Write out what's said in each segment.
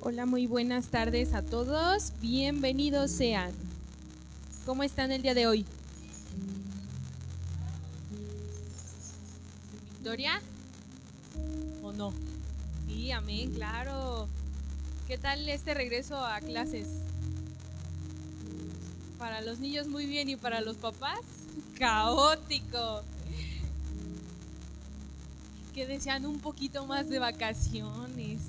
Hola, muy buenas tardes a todos. Bienvenidos sean. ¿Cómo están el día de hoy? ¿Victoria? ¿O no? Sí, amén, claro. ¿Qué tal este regreso a clases? Para los niños muy bien y para los papás, caótico. Que desean un poquito más de vacaciones.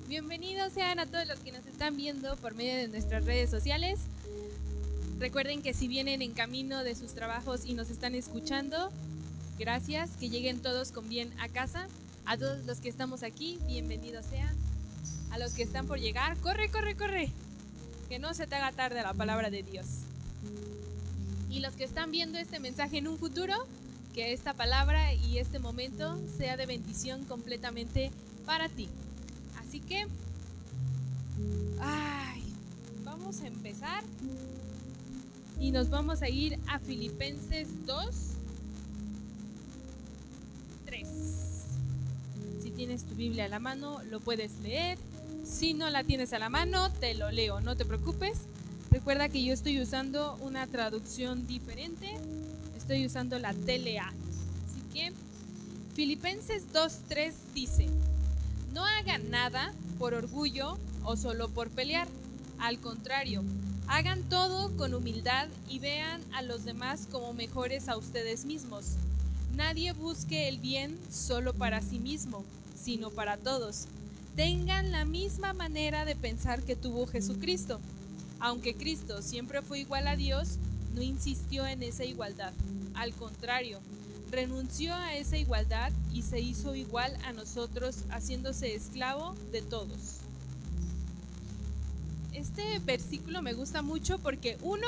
Bienvenidos sean a todos los que nos están viendo por medio de nuestras redes sociales. Recuerden que si vienen en camino de sus trabajos y nos están escuchando, gracias, que lleguen todos con bien a casa. A todos los que estamos aquí, bienvenidos sean. A los que están por llegar, corre, corre, corre. Que no se te haga tarde la palabra de Dios. Y los que están viendo este mensaje en un futuro, que esta palabra y este momento sea de bendición completamente para ti. Así que, vamos a empezar y nos vamos a ir a Filipenses 2:3. Si tienes tu Biblia a la mano, lo puedes leer. Si no la tienes a la mano, te lo leo, no te preocupes. Recuerda que yo estoy usando una traducción diferente. Estoy usando la TLA. Así que, Filipenses 2:3 dice: no hagan nada por orgullo o solo por pelear. Al contrario, hagan todo con humildad y vean a los demás como mejores a ustedes mismos. Nadie busque el bien solo para sí mismo, sino para todos. Tengan la misma manera de pensar que tuvo Jesucristo. Aunque Cristo siempre fue igual a Dios, no insistió en esa igualdad. Al contrario, renunció a esa igualdad y se hizo igual a nosotros, haciéndose esclavo de todos. Este versículo me gusta mucho porque uno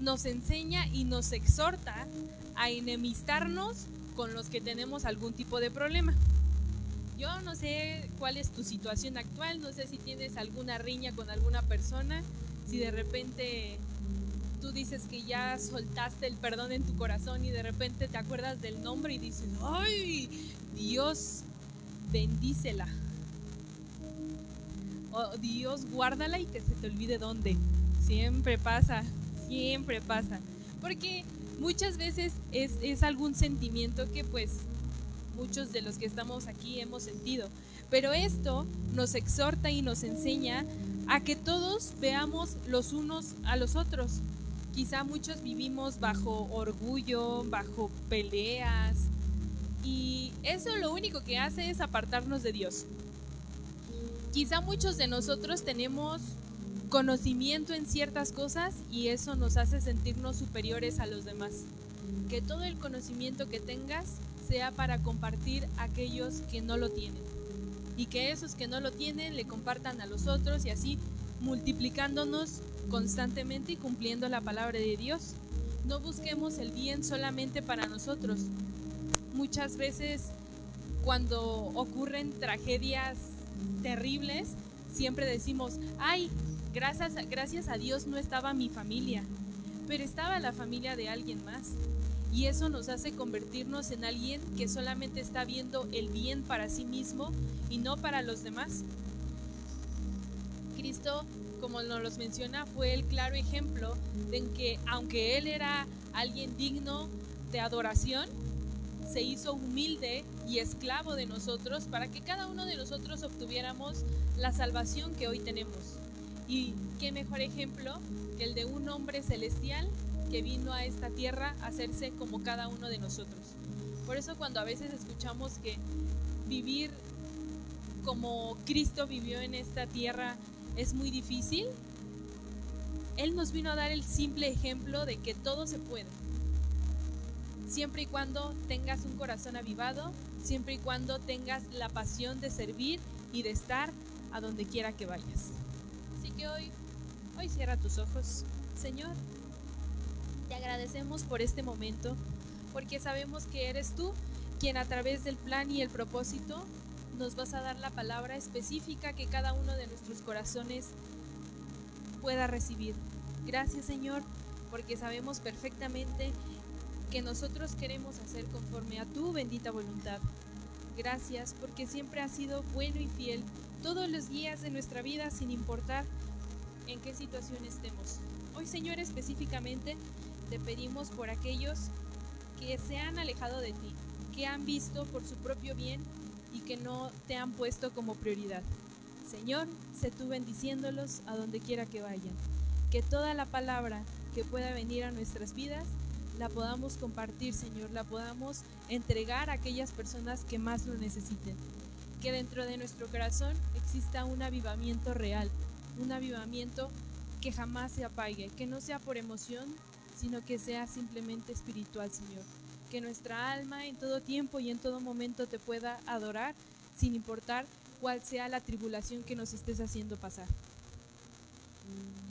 nos enseña y nos exhorta a enemistarnos con los que tenemos algún tipo de problema. Yo no sé cuál es tu situación actual, no sé si tienes alguna riña con alguna persona, si de repente tú dices que ya soltaste el perdón en tu corazón y de repente te acuerdas del nombre y dices, ¡ay! Dios, bendícela. O Dios, guárdala y que se te olvide dónde. Siempre pasa, siempre pasa. Porque muchas veces es algún sentimiento que pues muchos de los que estamos aquí hemos sentido. Pero esto nos exhorta y nos enseña a que todos veamos los unos a los otros. Quizá muchos vivimos bajo orgullo, bajo peleas, y eso lo único que hace es apartarnos de Dios. Quizá muchos de nosotros tenemos conocimiento en ciertas cosas y eso nos hace sentirnos superiores a los demás. Que todo el conocimiento que tengas sea para compartir a aquellos que no lo tienen. Y que esos que no lo tienen le compartan a los otros y así multiplicándonos constantemente y cumpliendo la palabra de Dios. No busquemos el bien solamente para nosotros. Muchas veces cuando ocurren tragedias terribles, siempre decimos, ay, gracias a Dios no estaba mi familia, pero estaba la familia de alguien más. Y eso nos hace convertirnos en alguien que solamente está viendo el bien para sí mismo y no para los demás. Cristo, como nos los menciona, fue el claro ejemplo de que aunque Él era alguien digno de adoración, se hizo humilde y esclavo de nosotros para que cada uno de nosotros obtuviéramos la salvación que hoy tenemos. Y qué mejor ejemplo que el de un hombre celestial que vino a esta tierra a hacerse como cada uno de nosotros. Por eso cuando a veces escuchamos que vivir como Cristo vivió en esta tierra es muy difícil, Él nos vino a dar el simple ejemplo de que todo se puede. Siempre y cuando tengas un corazón avivado, siempre y cuando tengas la pasión de servir y de estar a donde quiera que vayas. Así que hoy cierra tus ojos. Señor, te agradecemos por este momento, porque sabemos que eres tú quien a través del plan y el propósito nos vas a dar la palabra específica que cada uno de nuestros corazones pueda recibir. Gracias, Señor, porque sabemos perfectamente que nosotros queremos hacer conforme a tu bendita voluntad. Gracias porque siempre has sido bueno y fiel todos los días de nuestra vida, sin importar en qué situación estemos. Hoy, Señor, específicamente te pedimos por aquellos que se han alejado de ti, que han visto por su propio bien y que no te han puesto como prioridad. Señor, sé tú bendiciéndolos a donde quiera que vayan. Que toda la palabra que pueda venir a nuestras vidas la podamos compartir, Señor, la podamos entregar a aquellas personas que más lo necesiten. Que dentro de nuestro corazón exista un avivamiento real, un avivamiento que jamás se apague, que no sea por emoción, sino que sea simplemente espiritual, Señor. Que nuestra alma en todo tiempo y en todo momento te pueda adorar, sin importar cuál sea la tribulación que nos estés haciendo pasar.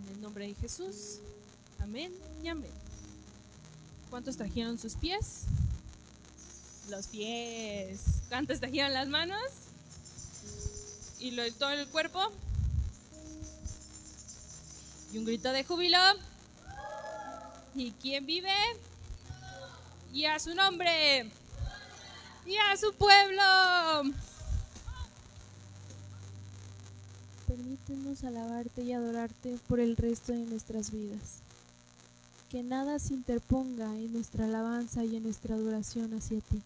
En el nombre de Jesús, amén y amén. ¿Cuántos trajeron sus pies? Los pies. ¿Cuántos trajeron las manos? ¿Y todo el cuerpo? Y un grito de júbilo. ¿Y quién vive? Y a su nombre. Y a su pueblo. Permítenos alabarte y adorarte por el resto de nuestras vidas. Que nada se interponga en nuestra alabanza y en nuestra adoración hacia ti.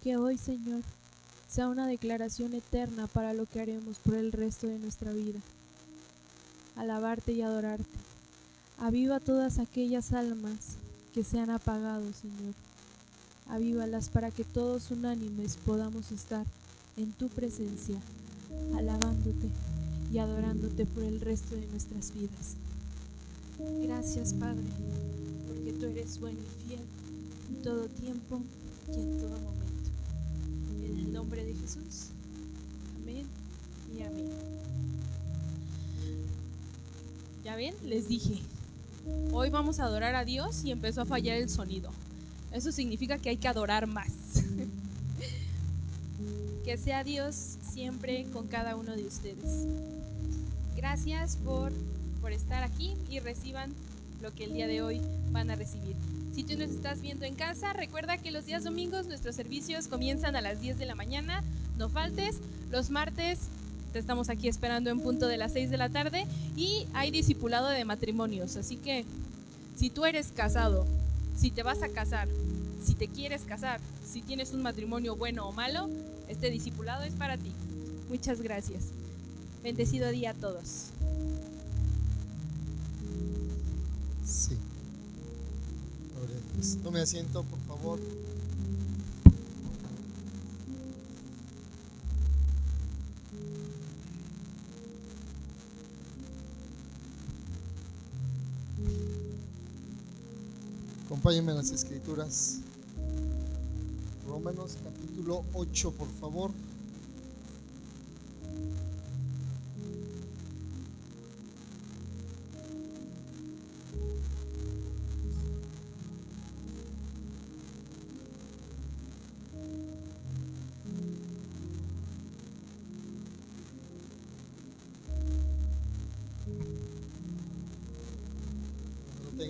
Que hoy, Señor, sea una declaración eterna para lo que haremos por el resto de nuestra vida. Alabarte y adorarte. Aviva todas aquellas almas que se han apagado, Señor. Avívalas para que todos unánimes podamos estar en tu presencia, alabándote y adorándote por el resto de nuestras vidas. Gracias, Padre, porque tú eres bueno y fiel en todo tiempo y en todo momento. En el nombre de Jesús, amén y amén. Ya ven, les dije, hoy vamos a adorar a Dios y empezó a fallar el sonido. Eso significa que hay que adorar más. Que sea Dios siempre con cada uno de ustedes. Gracias por estar aquí y reciban lo que el día de hoy van a recibir. Si tú nos estás viendo en casa, recuerda que los días domingos nuestros servicios comienzan a las 10 de la mañana. No faltes. Los martes te estamos aquí esperando en punto de las 6 de la tarde y hay discipulado de matrimonios. Así que si tú eres casado, si te vas a casar, si te quieres casar, si tienes un matrimonio bueno o malo, este discipulado es para ti. Muchas gracias. Bendecido día a todos. Sí. Tome asiento, por favor. Acompáñenme en las escrituras. Romanos capítulo 8, por favor.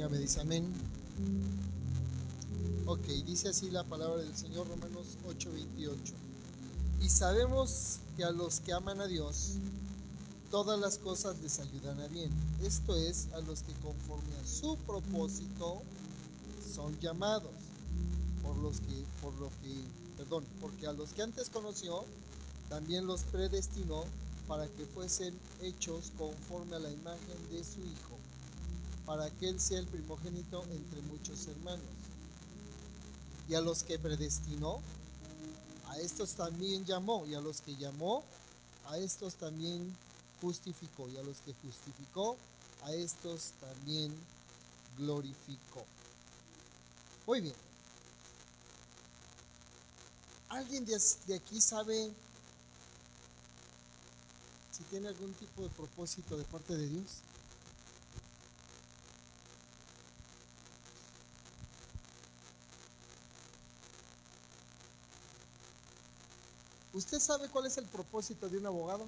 Me dice amén. Ok, dice así la palabra del Señor, Romanos 8:28. Y sabemos que a los que aman a Dios, todas las cosas les ayudan a bien. Esto es, a los que conforme a su propósito son llamados. Porque a los que antes conoció, también los predestinó para que fuesen hechos conforme a la imagen de su Hijo, para que Él sea el primogénito entre muchos hermanos. Y a los que predestinó, a estos también llamó, y a los que llamó, a estos también justificó, y a los que justificó, a estos también glorificó. Muy bien. ¿Alguien de aquí sabe si tiene algún tipo de propósito de parte de Dios? ¿Usted sabe cuál es el propósito de un abogado?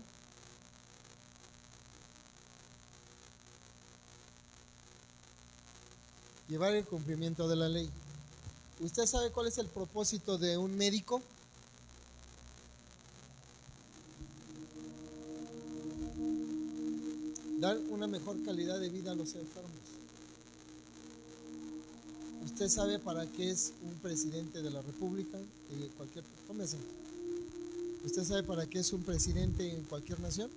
Llevar el cumplimiento de la ley. ¿Usted sabe cuál es el propósito de un médico? dar una mejor calidad de vida a los enfermos. ¿Usted sabe para qué es un presidente de la República? Tómese. ¿Usted sabe para qué es un presidente en cualquier nación?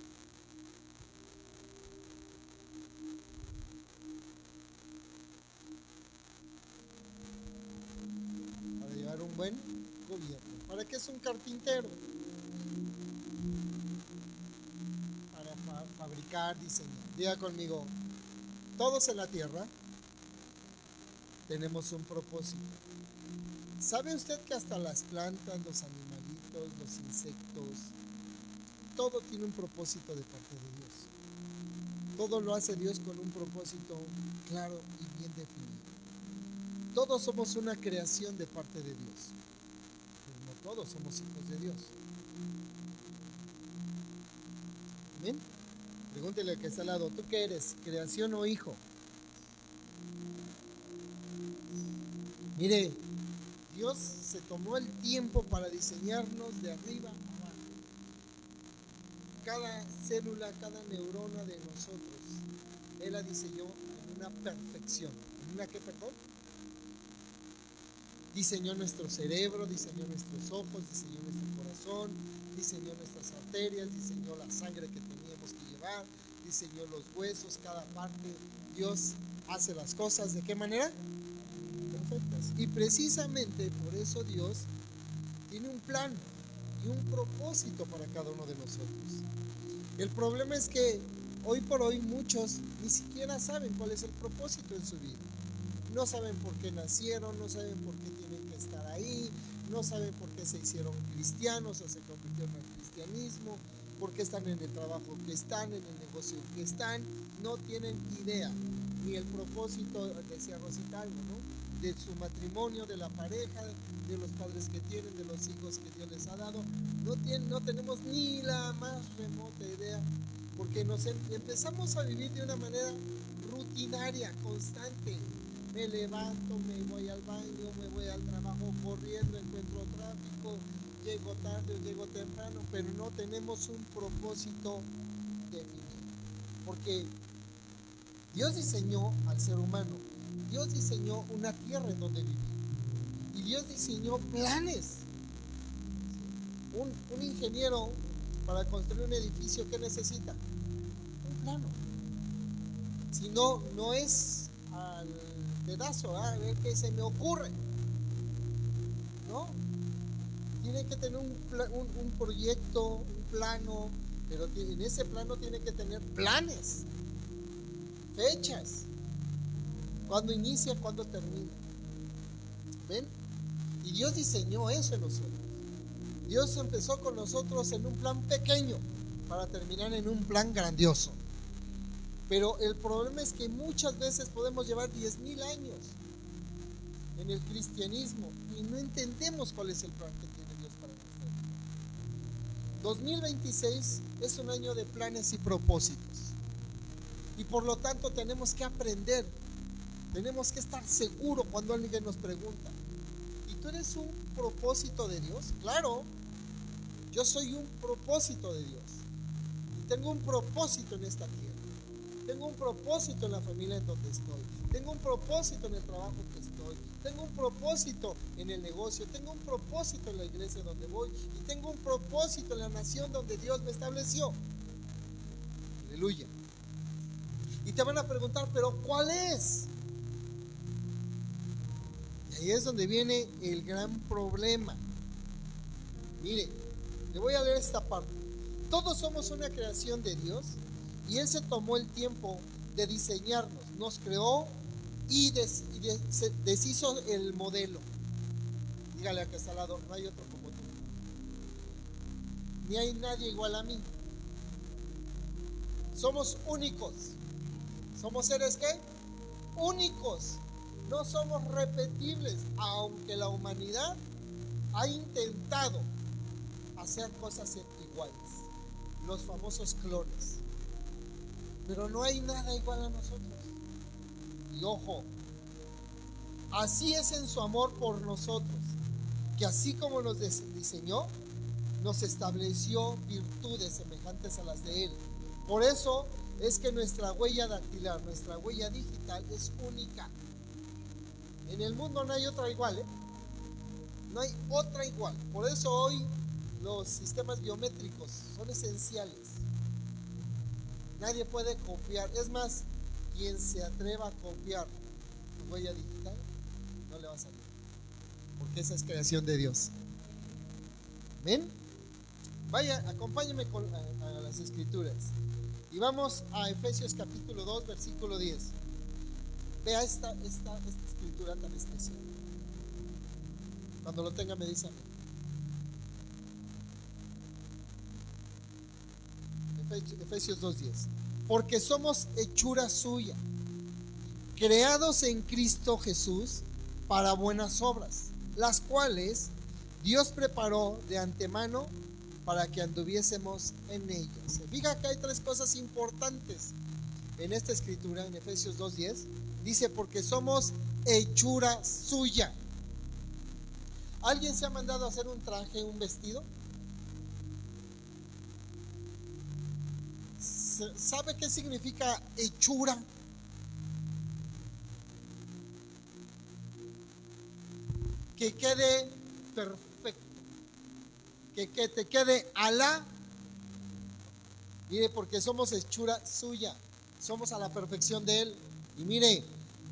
Para llevar un buen gobierno. ¿Para qué es un carpintero? Para fabricar, diseñar. Diga conmigo, todos en la tierra tenemos un propósito. ¿Sabe usted que hasta las plantas, los animalitos, los insectos, todo tiene un propósito de parte de Dios? Todo lo hace Dios con un propósito claro y bien definido. Todos somos una creación de parte de Dios, pero no todos somos hijos de Dios. ¿Amén? Pregúntele al que está al lado, ¿tú qué eres? ¿Creación o hijo? Mire, Dios se tomó el tiempo para diseñarnos de arriba a abajo. Cada célula, cada neurona de nosotros, Él la diseñó en una perfección. ¿En una qué, perdón? Diseñó nuestro cerebro, diseñó nuestros ojos, diseñó nuestro corazón, diseñó nuestras arterias, diseñó la sangre que teníamos que llevar, diseñó los huesos, cada parte. Dios hace las cosas ¿de qué manera? Perfectas. Y precisamente por eso Dios tiene un plan y un propósito para cada uno de nosotros. El problema es que hoy por hoy muchos ni siquiera saben cuál es el propósito en su vida. No saben por qué nacieron, no saben por qué tienen que estar ahí, no saben por qué se hicieron cristianos o se convirtieron al cristianismo, por qué están en el trabajo que están, en el negocio que están. No tienen idea, ni el propósito, decía Rosita algo, ¿no?, de su matrimonio, de la pareja, de los padres que tienen, de los hijos que Dios les ha dado. No tenemos ni la más remota idea, porque empezamos a vivir de una manera rutinaria, constante. Me levanto, me voy al baño, me voy al trabajo corriendo, encuentro tráfico, llego tarde o llego temprano, pero no tenemos un propósito definido, porque Dios diseñó al ser humano, Dios diseñó una tierra en donde vivir, y Dios diseñó planes. Un ingeniero, para construir un edificio, ¿qué necesita? Un plano. Si no, no es al pedazo, a ver qué se me ocurre, ¿no? Tiene que tener un proyecto, un plano, pero en ese plano tiene que tener planes, fechas, cuándo inicia, cuándo termina. ¿Ven? Y Dios diseñó eso en nosotros. Dios empezó con nosotros en un plan pequeño para terminar en un plan grandioso. Pero el problema es que muchas veces podemos llevar 10,000 años en el cristianismo y no entendemos cuál es el plan que tiene Dios para nosotros. 2026 es un año de planes y propósitos. Y por lo tanto tenemos que aprender, tenemos que estar seguros cuando alguien nos pregunta, ¿y tú eres un propósito de Dios? Claro, yo soy un propósito de Dios. Y tengo un propósito en esta tierra. Tengo un propósito en la familia en donde estoy. Tengo un propósito en el trabajo que estoy. Tengo un propósito en el negocio. Tengo un propósito en la iglesia donde voy. Y tengo un propósito en la nación donde Dios me estableció. Aleluya. Y te van a preguntar, ¿pero cuál es? Y ahí es donde viene el gran problema. Mire, le voy a leer esta parte. Todos somos una creación de Dios. Y Él se tomó el tiempo de diseñarnos, nos creó y deshizo el modelo. Dígale al que está al lado, no hay otro como tú. Ni hay nadie igual a mí. Somos únicos. ¿Somos seres qué? Únicos. No somos repetibles, aunque la humanidad ha intentado hacer cosas iguales. Los famosos clones. Pero no hay nada igual a nosotros. Y ojo, así es en su amor por nosotros, que así como nos diseñó, nos estableció virtudes semejantes a las de Él. Por eso es que nuestra huella dactilar, nuestra huella digital es única. En el mundo no hay otra igual, ¿eh? No hay otra igual. Por eso hoy los sistemas biométricos son esenciales. Nadie puede copiar. Es más, quien se atreva a copiar tu huella digital, no le va a salir. Porque esa es creación de Dios. ¿Ven? Vaya, acompáñenme a las escrituras. Y vamos a Efesios capítulo 2, versículo 10. Vea esta escritura tan especial. Cuando lo tenga me dice amén. Efesios 2:10. Porque somos hechura suya, creados en Cristo Jesús para buenas obras, las cuales Dios preparó de antemano para que anduviésemos en ellas. Se fija que hay tres cosas importantes en esta escritura, en Efesios 2:10. Dice, porque somos hechura suya. ¿Alguien se ha mandado a hacer un traje, un vestido? ¿Sabe qué significa hechura? Que quede perfecto, que te quede a la. Mire, porque somos hechura suya, somos a la perfección de Él. Y mire,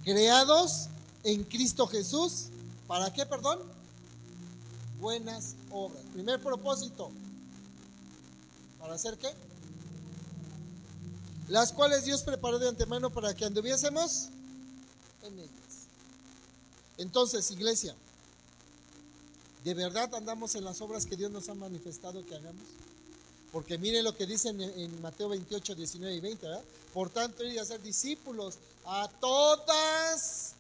creados en Cristo Jesús, ¿para qué, perdón? Buenas obras. Primer propósito, ¿para hacer qué? Las cuales Dios preparó de antemano para que anduviésemos en ellas. Entonces, iglesia, ¿de verdad andamos en las obras que Dios nos ha manifestado que hagamos? Porque mire lo que dice en Mateo 28, 19 y 20, ¿verdad? Por tanto, ir a ser discípulos a todas,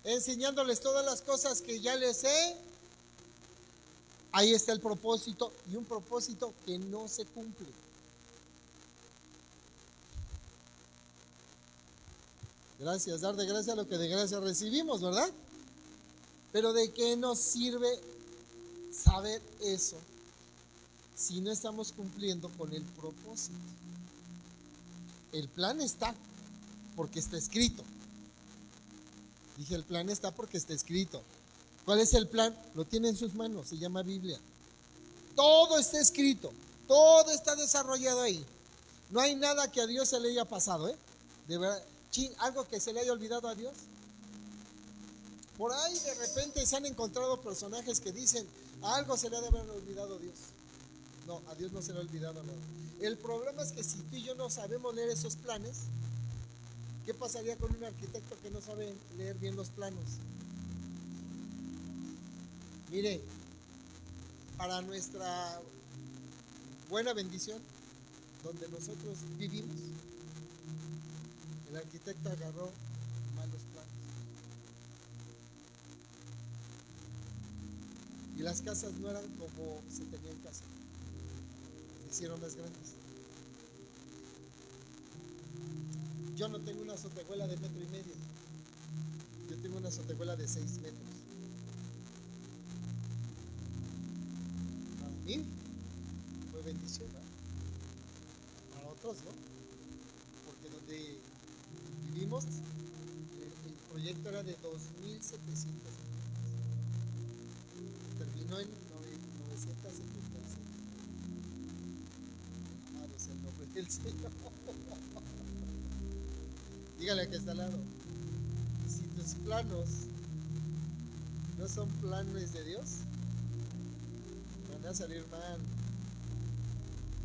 enseñándoles todas las cosas que ya les he. Ahí está el propósito, y un propósito que no se cumple. Gracias, dar de gracia lo que de gracia recibimos, ¿verdad? Pero ¿de qué nos sirve saber eso si no estamos cumpliendo con el propósito? El plan está porque está escrito. Dije, el plan está porque está escrito. ¿Cuál es el plan? Lo tiene en sus manos, se llama Biblia. Todo está escrito, todo está desarrollado ahí. No hay nada que a Dios se le haya pasado, ¿eh? De verdad, algo que se le haya olvidado a Dios. Por ahí de repente se han encontrado personajes que dicen, algo se le ha de haber olvidado a Dios. No, a Dios no se le ha olvidado nada. El problema es que si tú y yo no sabemos leer esos planes, ¿qué pasaría con un arquitecto que no sabe leer bien los planos? Mire, para nuestra buena bendición, donde nosotros vivimos, el arquitecto agarró malos planos. Y las casas no eran como se tenían que hacer. Se hicieron más grandes. Yo no tengo una azotehuela de 1,5 metros. Yo tengo una azotehuela de 6 metros. Para mí fue bendición, ¿verdad? Para otros no. Porque donde vivimos, el proyecto era de 2,700 metros. Terminó en 976. Amado es el nombre del Señor. Dígale a que está al lado. Si tus planos no son planes de Dios, van a salir mal.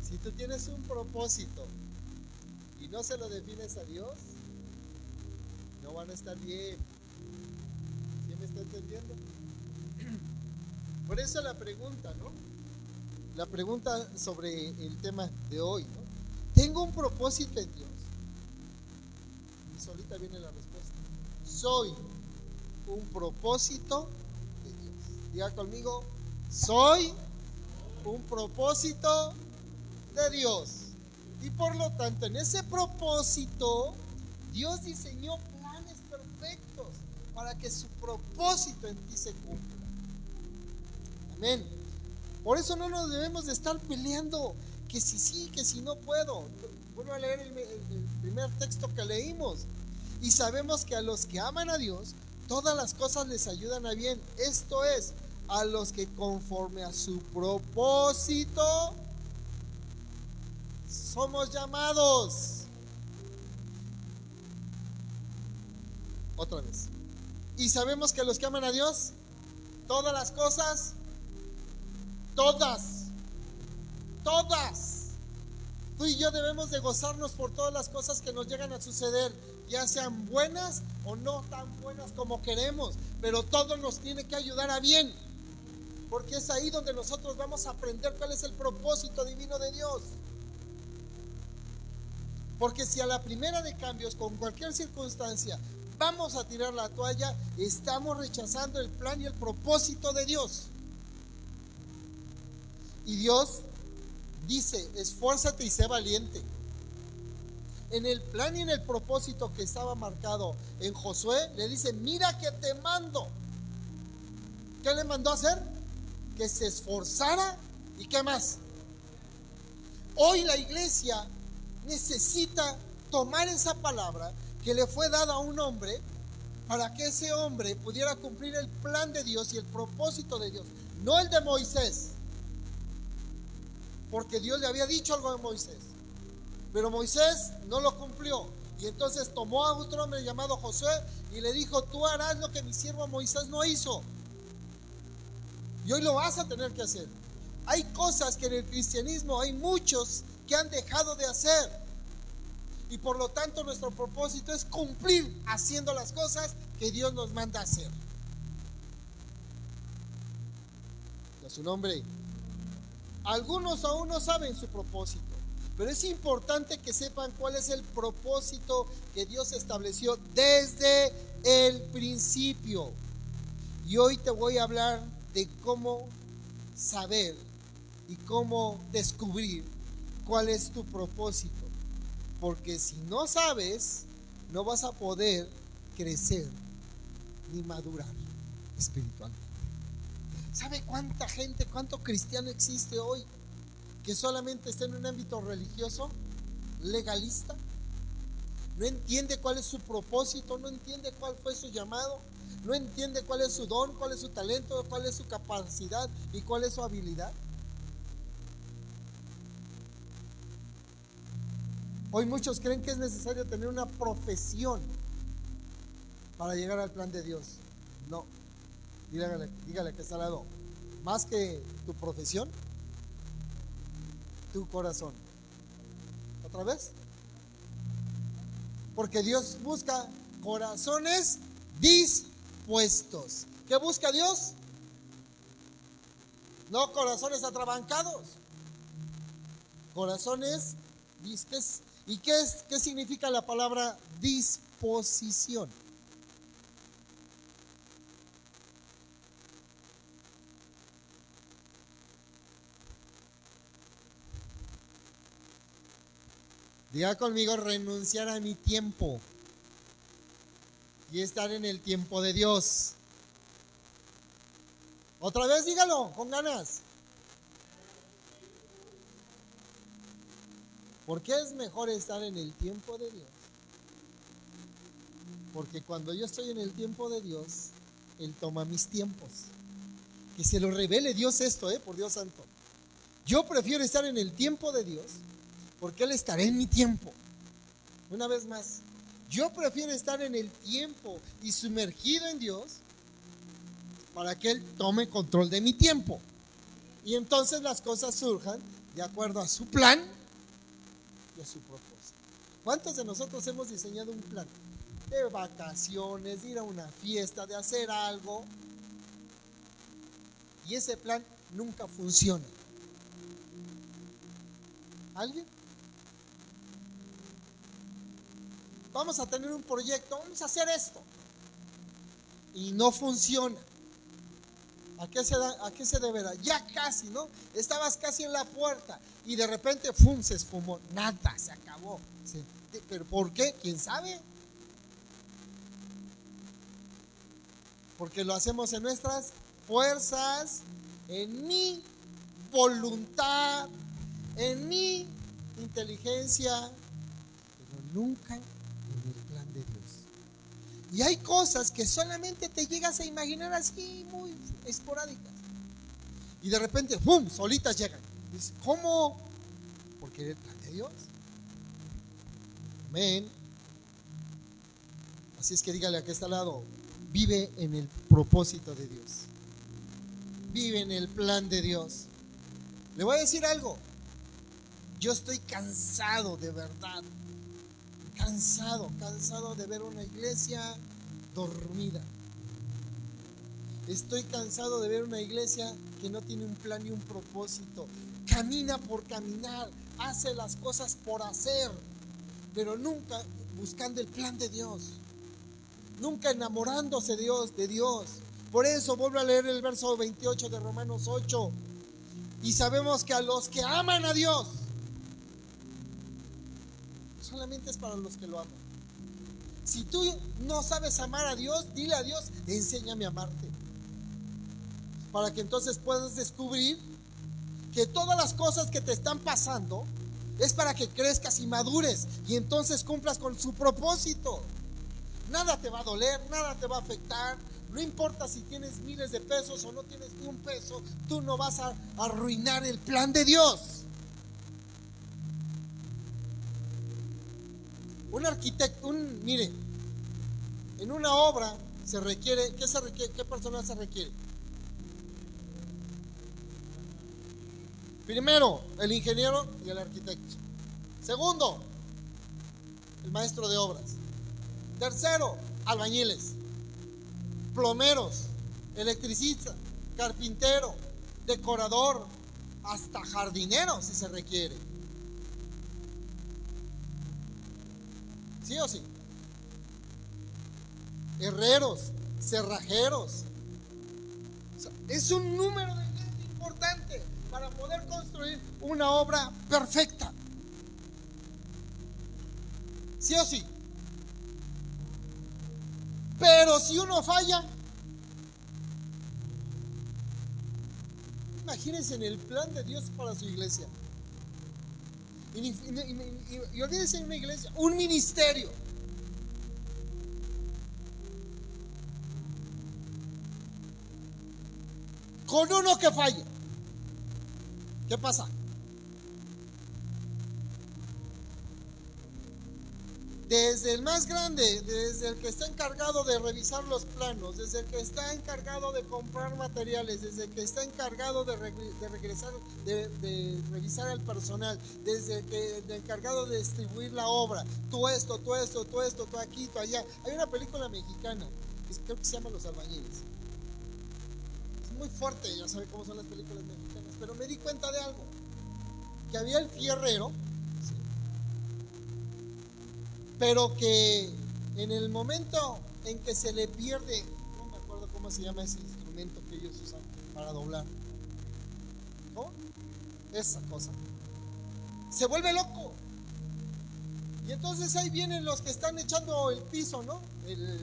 Si tú tienes un propósito y no se lo defines a Dios, no van a estar bien. ¿Sí me está entendiendo? Por eso la pregunta, ¿no? La pregunta sobre el tema de hoy, ¿no? ¿Tengo un propósito en Dios? Y solita viene la respuesta. Soy un propósito de Dios. Diga conmigo, soy un propósito de Dios. Y por lo tanto, en ese propósito, Dios diseñó planes perfectos para que su propósito en ti se cumpla. Amén. Por eso no nos debemos de estar peleando. que si sí, que si no puedo. Vuelvo a leer el primer texto que leímos. Y sabemos que a los que aman a Dios, todas las cosas les ayudan a bien. Esto es, a los que conforme a su propósito somos llamados. Otra vez. Y sabemos que a los que aman a Dios, todas las cosas, todas, tú y yo debemos de gozarnos por todas las cosas que nos llegan a suceder, ya sean buenas o no tan buenas como queremos, pero todo nos tiene que ayudar a bien, porque es ahí donde nosotros vamos a aprender cuál es el propósito divino de Dios. Porque si a la primera de cambios, con cualquier circunstancia, vamos a tirar la toalla, estamos rechazando el plan y el propósito de Dios. Y Dios dice: esfuérzate y sé valiente. En el plan y en el propósito que estaba marcado en Josué, le dice: mira que te mando. ¿Qué le mandó a hacer? Que se esforzara. ¿Y qué más? Hoy la iglesia necesita tomar esa palabra que le fue dada a un hombre, para que ese hombre pudiera cumplir el plan de Dios y el propósito de Dios, no el de Moisés, porque Dios le había dicho algo a Moisés, pero Moisés no lo cumplió. Y entonces tomó a otro hombre llamado Josué y le dijo: tú harás lo que mi siervo Moisés no hizo, y hoy lo vas a tener que hacer. Hay cosas que en el cristianismo hay muchos que han dejado de hacer, y por lo tanto nuestro propósito es cumplir haciendo las cosas que Dios nos manda a hacer. A su nombre. Algunos aún no saben su propósito, pero es importante que sepan cuál es el propósito que Dios estableció desde el principio. Y hoy te voy a hablar de cómo saber y cómo descubrir cuál es tu propósito. Porque si no sabes, no vas a poder crecer ni madurar espiritualmente. ¿Sabe cuánta gente, cuánto cristiano existe hoy que solamente está en un ámbito religioso, legalista? No entiende cuál es su propósito, no entiende cuál fue su llamado, no entiende cuál es su don, cuál es su talento, cuál es su capacidad y cuál es su habilidad. Hoy muchos creen que es necesario tener una profesión para llegar al plan de Dios. No. Dígale que está al lado: más que tu profesión, tu corazón. ¿Otra vez? Porque Dios busca corazones dispuestos. ¿Qué busca Dios? No corazones atrabancados. Corazones dispuestos. ¿Y qué significa la palabra disposición? Diga conmigo: renunciar a mi tiempo y estar en el tiempo de Dios. Otra vez dígalo con ganas. ¿Por qué es mejor estar en el tiempo de Dios? Porque cuando yo estoy en el tiempo de Dios, Él toma mis tiempos. Que se lo revele Dios esto, por Dios santo. Yo prefiero estar en el tiempo de Dios, porque Él estará en mi tiempo. Una vez más, yo prefiero estar en el tiempo y sumergido en Dios, para que Él tome control de mi tiempo. Y entonces las cosas surjan de acuerdo a su plan y a su propósito. ¿Cuántos de nosotros hemos diseñado un plan de vacaciones, de ir a una fiesta, de hacer algo, y ese plan nunca funciona? ¿Alguien? Vamos a tener un proyecto, vamos a hacer esto, y no funciona. ¿A qué se deberá? Ya casi, ¿no? Estabas casi en la puerta y de repente ¡fum! Se esfumó. Nada, se acabó. ¿Pero por qué? ¿Quién sabe? Porque lo hacemos en nuestras fuerzas, en mi voluntad, en mi inteligencia, pero nunca en el plan de Dios. Y hay cosas que solamente te llegas a imaginar así, muy esporádicas. Y de repente, ¡pum!, solitas llegan. Dices, ¿cómo? Porque era el plan de Dios. Amén. Así es que dígale a que está al lado, vive en el propósito de Dios. Vive en el plan de Dios. Le voy a decir algo. Yo estoy cansado, de verdad. Cansado de ver una iglesia dormida. Estoy cansado de ver una iglesia que no tiene un plan ni un propósito. Camina por caminar, hace las cosas por hacer, pero nunca buscando el plan de Dios. Nunca enamorándose de Dios. Por eso vuelvo a leer el verso 28 de Romanos 8. Y sabemos que a los que aman a Dios, solamente es para los que lo aman. Si tú no sabes amar a Dios, dile a Dios, enséñame a amarte. Para que entonces puedas descubrir que todas las cosas que te están pasando es para que crezcas y madures y entonces cumplas con su propósito. Nada te va a doler, nada te va a afectar. No importa si tienes miles de pesos o no tienes ni un peso, tú no vas a arruinar el plan de Dios. Un arquitecto, mire, en una obra se requiere, ¿qué personal se requiere? Primero, el ingeniero y el arquitecto. Segundo, el maestro de obras. Tercero, albañiles, plomeros, electricistas, carpintero, decorador, hasta jardinero si se requiere. ¿Sí o sí? Herreros, cerrajeros. O sea, es un número de gente importante para poder construir una obra perfecta. ¿Sí o sí? Pero si uno falla, imagínense en el plan de Dios para su iglesia. Y olvídense en una iglesia, un ministerio. Con uno que falla, ¿qué pasa? Desde el más grande, desde el que está encargado de revisar los planos, desde el que está encargado de comprar materiales, desde el que está encargado de revisar el personal, desde el encargado de distribuir la obra, tú esto, tú aquí, tú allá. Hay una película mexicana que creo que se llama Los Albañiles. Es muy fuerte, ya saben cómo son las películas mexicanas, pero me di cuenta de algo, que había el fierrero, pero que en el momento en que se le pierde, no me acuerdo cómo se llama ese instrumento que ellos usan para doblar, ¿no? Esa cosa, se vuelve loco. Y entonces ahí vienen los que están echando el piso, ¿no? El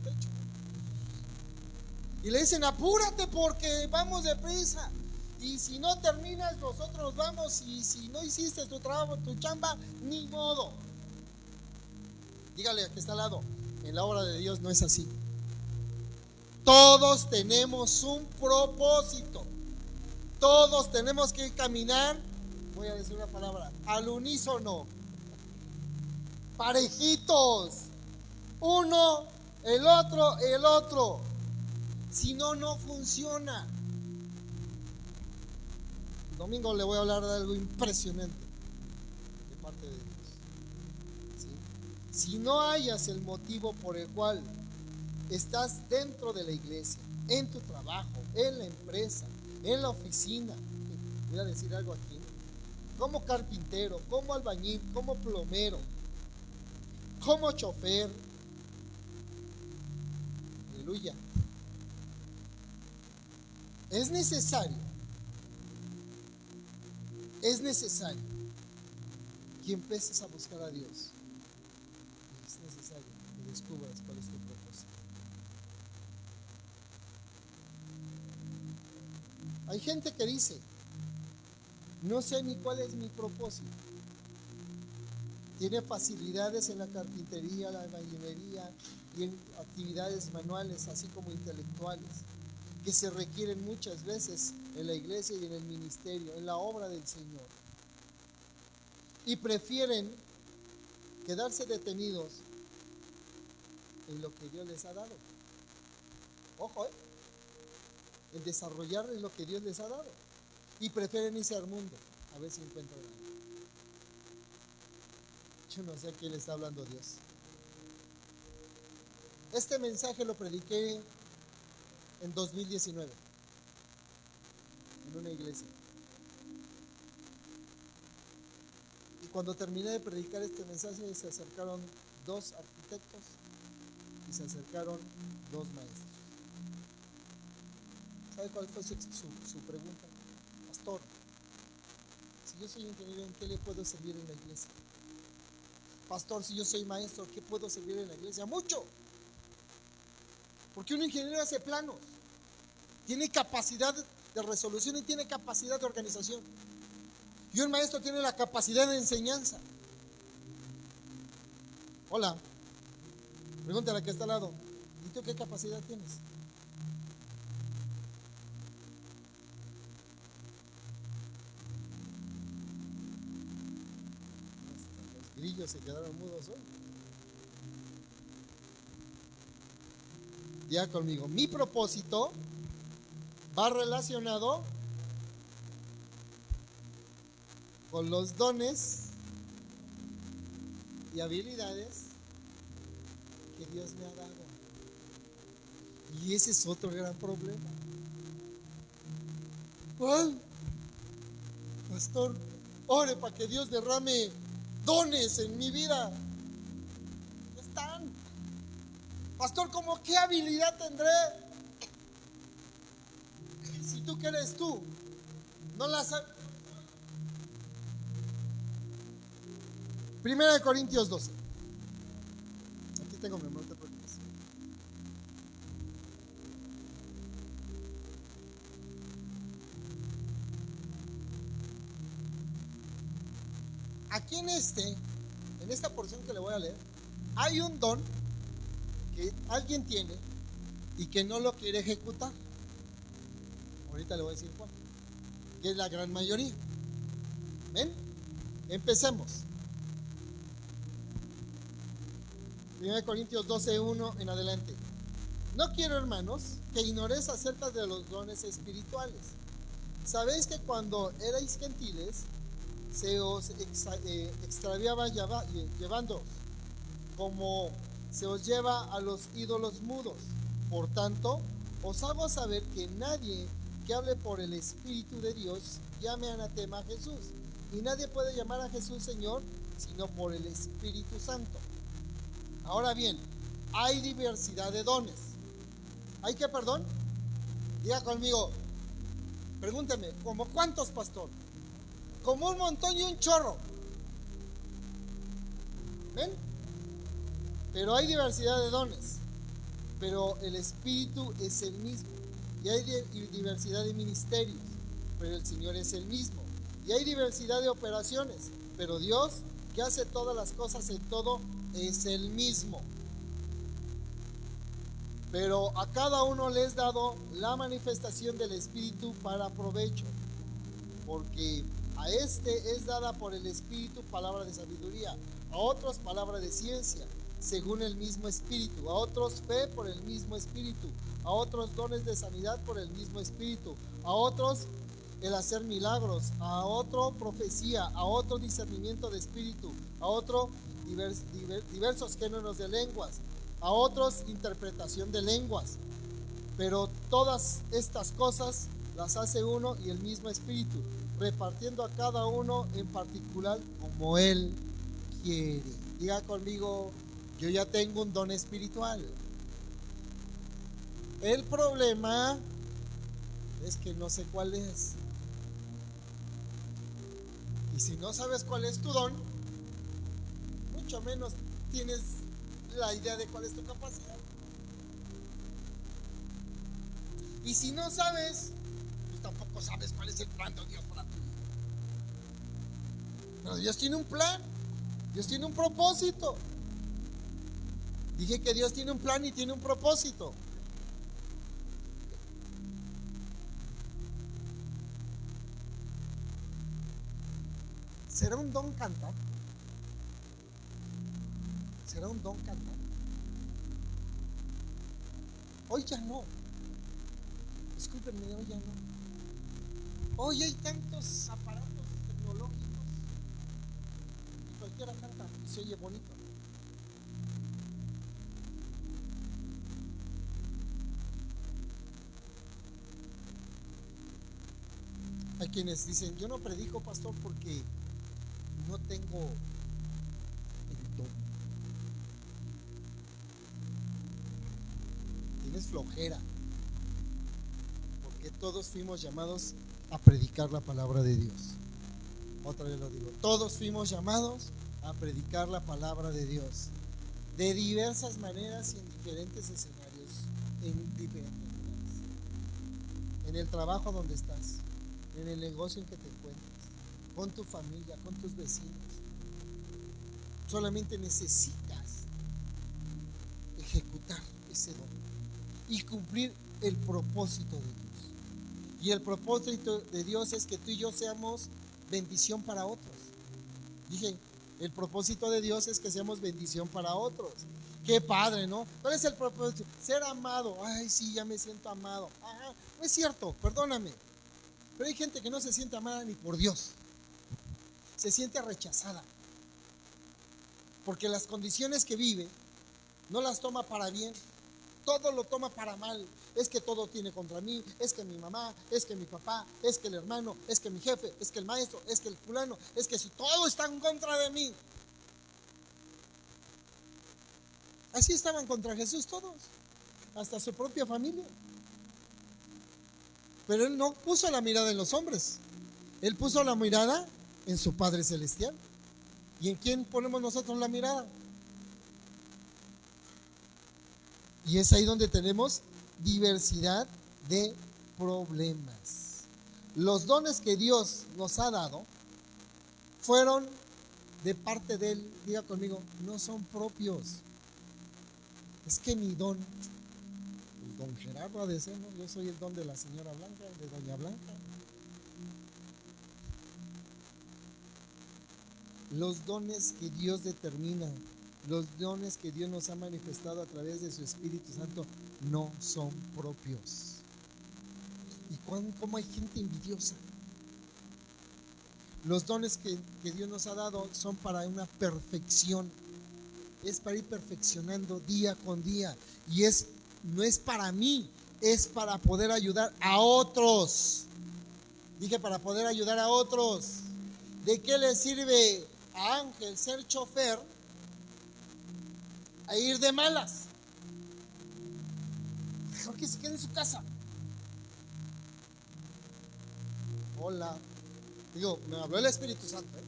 techo. Y le dicen, apúrate porque vamos deprisa. Y si no terminas, nosotros vamos. Y si no hiciste tu trabajo, tu chamba, ni modo. Dígale a que está al lado, en la obra de Dios no es así. Todos tenemos un propósito. Todos tenemos que caminar, voy a decir una palabra, al unísono, parejitos, uno, el otro. Si no, no funciona. El domingo le voy a hablar de algo impresionante de parte de Dios. Si no hayas el motivo por el cual estás dentro de la iglesia, en tu trabajo, en la empresa, en la oficina, voy a decir algo aquí, como carpintero, como albañil, como plomero, como chofer, aleluya, es necesario que empieces a buscar a Dios. Es necesario que descubras cuál es tu propósito. Hay gente que dice, No sé ni cuál es mi propósito. Tiene facilidades en la carpintería, la albañilería y en actividades manuales, así como intelectuales, que se requieren muchas veces en la iglesia y en el ministerio, en la obra del Señor. Y prefieren quedarse detenidos en lo que Dios les ha dado. Ojo, en desarrollar lo que Dios les ha dado. Y prefieren irse al mundo a ver si encuentran algo. Yo no sé a quién le está hablando Dios. Este mensaje lo prediqué en 2019 en una iglesia. Y cuando terminé de predicar este mensaje, se acercaron 2 arquitectos y se acercaron 2 maestros. ¿Sabe cuál fue su pregunta? Pastor, si yo soy ingeniero, ¿en qué le puedo servir en la iglesia? Pastor, si yo soy maestro, ¿qué puedo servir en la iglesia? Mucho. Porque un ingeniero hace planos, tiene capacidad de resolución y tiene capacidad de organización. Y un maestro tiene la capacidad de enseñanza. Hola, pregúntale a la que está al lado, ¿y tú qué capacidad tienes? Los grillos se quedaron mudos hoy. Ya conmigo, mi propósito va relacionado con los dones y habilidades que Dios me ha dado. Y ese es otro gran problema. ¿Cuál? Pastor, ore para que Dios derrame dones en mi vida. ¿Dónde están? Pastor, ¿cómo qué habilidad tendré? Si tú que eres tú, no la sabes. 1 Corintios 12. Aquí tengo mi amor, no te preocupes. Aquí en esta porción que le voy a leer, hay un don que alguien tiene y que no lo quiere ejecutar. Ahorita le voy a decir cuál, que es la gran mayoría. ¿Ven? Empecemos. 1 Corintios 12:1 en adelante. No quiero, hermanos, que ignoréis acerca de los dones espirituales. Sabéis que cuando erais gentiles se os extraviaba llevándoos, como se os lleva a los ídolos mudos. Por tanto, os hago saber que nadie que hable por el Espíritu de Dios llame anatema a Jesús. Y nadie puede llamar a Jesús Señor sino por el Espíritu Santo. Ahora bien, hay diversidad de dones. ¿Hay qué, perdón? Diga conmigo, pregúnteme, ¿como cuántos, pastor? Como un montón y un chorro. ¿Ven? Pero hay diversidad de dones, pero el Espíritu es el mismo. Y hay diversidad de ministerios, pero el Señor es el mismo. Y hay diversidad de operaciones, pero Dios, que hace todas las cosas en todo, es el mismo. Pero a cada uno le es dado la manifestación del Espíritu para provecho, porque a este es dada por el Espíritu palabra de sabiduría, a otros palabra de ciencia, según el mismo Espíritu, a otros fe por el mismo Espíritu, a otros dones de sanidad por el mismo Espíritu, a otros el hacer milagros, a otro profecía, a otro discernimiento de espíritu, a otro diversos géneros de lenguas, a otros interpretación de lenguas. Pero todas estas cosas las hace uno y el mismo Espíritu, repartiendo a cada uno en particular como Él quiere. Diga conmigo, yo ya tengo un don espiritual. El problema es que no sé cuál es. Y si no sabes cuál es tu don, mucho menos tienes la idea de cuál es tu capacidad. Y si no sabes, pues tampoco sabes cuál es el plan de Dios para tu vida. Pero Dios tiene un plan, Dios tiene un propósito. Dije que Dios tiene un plan y tiene un propósito. ¿Será un don cantar? ¿Será un don cantar? Hoy ya no. Discúlpenme, hoy ya no. Hoy hay tantos aparatos tecnológicos y cualquiera canta y se oye bonito. Hay quienes dicen, yo no predico, pastor, porque no tengo el don. Tienes flojera. Porque todos fuimos llamados a predicar la palabra de Dios. Otra vez lo digo, todos fuimos llamados a predicar la palabra de Dios. De diversas maneras y en diferentes escenarios, en diferentes lugares. En el trabajo donde estás, en el negocio en que te encuentras, con tu familia, con tus vecinos. Solamente necesitas ejecutar ese don y cumplir el propósito de Dios. Y el propósito de Dios es que tú y yo seamos bendición para otros. Dije, el propósito de Dios es que seamos bendición para otros. Qué padre, ¿no? ¿Cuál es el propósito? Ser amado. Ay, sí, ya me siento amado. Ajá, no es cierto, perdóname. Pero hay gente que no se siente amada ni por Dios. Se siente rechazada. Porque las condiciones que vive no las toma para bien. Todo lo toma para mal. Es que todo tiene contra mí. Es que mi mamá, es que mi papá, es que el hermano, es que mi jefe, es que el maestro, es que el fulano, es que todo está en contra de mí. Así estaban contra Jesús todos, hasta su propia familia. Pero Él no puso la mirada en los hombres. Él puso la mirada en su Padre Celestial. ¿Y en quién ponemos nosotros la mirada? Y es ahí donde tenemos diversidad de problemas. Los dones que Dios nos ha dado fueron de parte de Él. Diga conmigo, no son propios. Es que mi don, el don Gerardo ha de ser, ¿no? Yo soy el don de la señora Blanca, de doña Blanca. Los dones que Dios determina, los dones que Dios nos ha manifestado a través de su Espíritu Santo no son propios. ¿Y cómo hay gente envidiosa? Los dones que Dios nos ha dado son para una perfección. Es para ir perfeccionando día con día. Y no es para mí, es para poder ayudar a otros. Dije, para poder ayudar a otros. ¿De qué le sirve a Ángel ser chofer a ir de malas? Mejor que se quede en su casa. Hola. Digo, me habló el Espíritu Santo, ¿eh?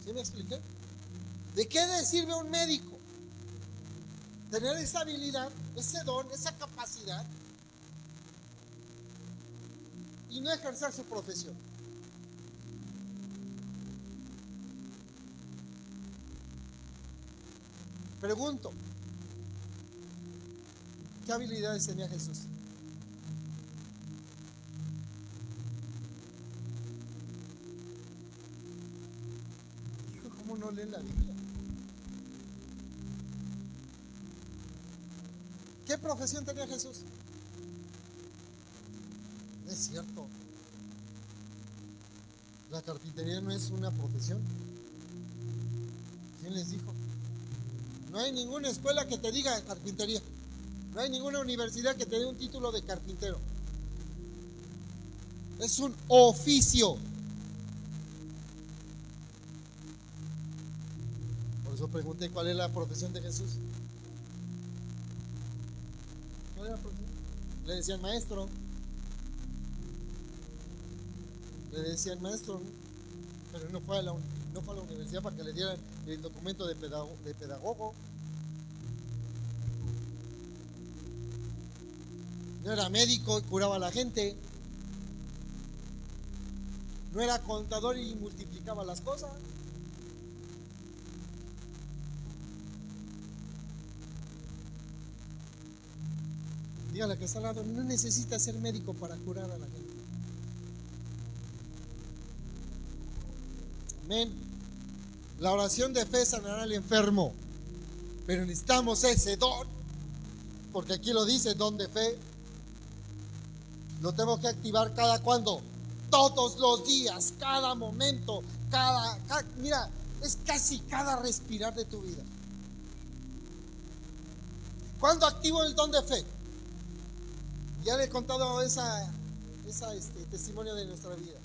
¿Sí me expliqué? ¿De qué le sirve a un médico tener esa habilidad, ese don, esa capacidad y no ejercer su profesión? Pregunto, ¿qué habilidades tenía Jesús? Hijo, ¿cómo no leen la Biblia? ¿Qué profesión tenía Jesús? No es cierto. La carpintería no es una profesión. ¿Quién les dijo? No hay ninguna escuela que te diga carpintería. No hay ninguna universidad que te dé un título de carpintero. Es un oficio. Por eso pregunté cuál es la profesión de Jesús. ¿Cuál es la profesión? Le decían maestro. Le decían maestro, ¿no? Pero no fue a la universidad para que le dieran el documento de pedagogo. No era médico y curaba a la gente. ¿No era contador y multiplicaba las cosas? Dígale que está al lado, no necesita ser médico para curar a la gente. Amén. La oración de fe sanará al enfermo, pero necesitamos ese don, porque aquí lo dice, don de fe. Lo tengo que activar cada cuando, todos los días, cada momento, mira, es casi cada respirar de tu vida. ¿Cuándo activo el don de fe? Ya le he contado esa testimonio de nuestra vida.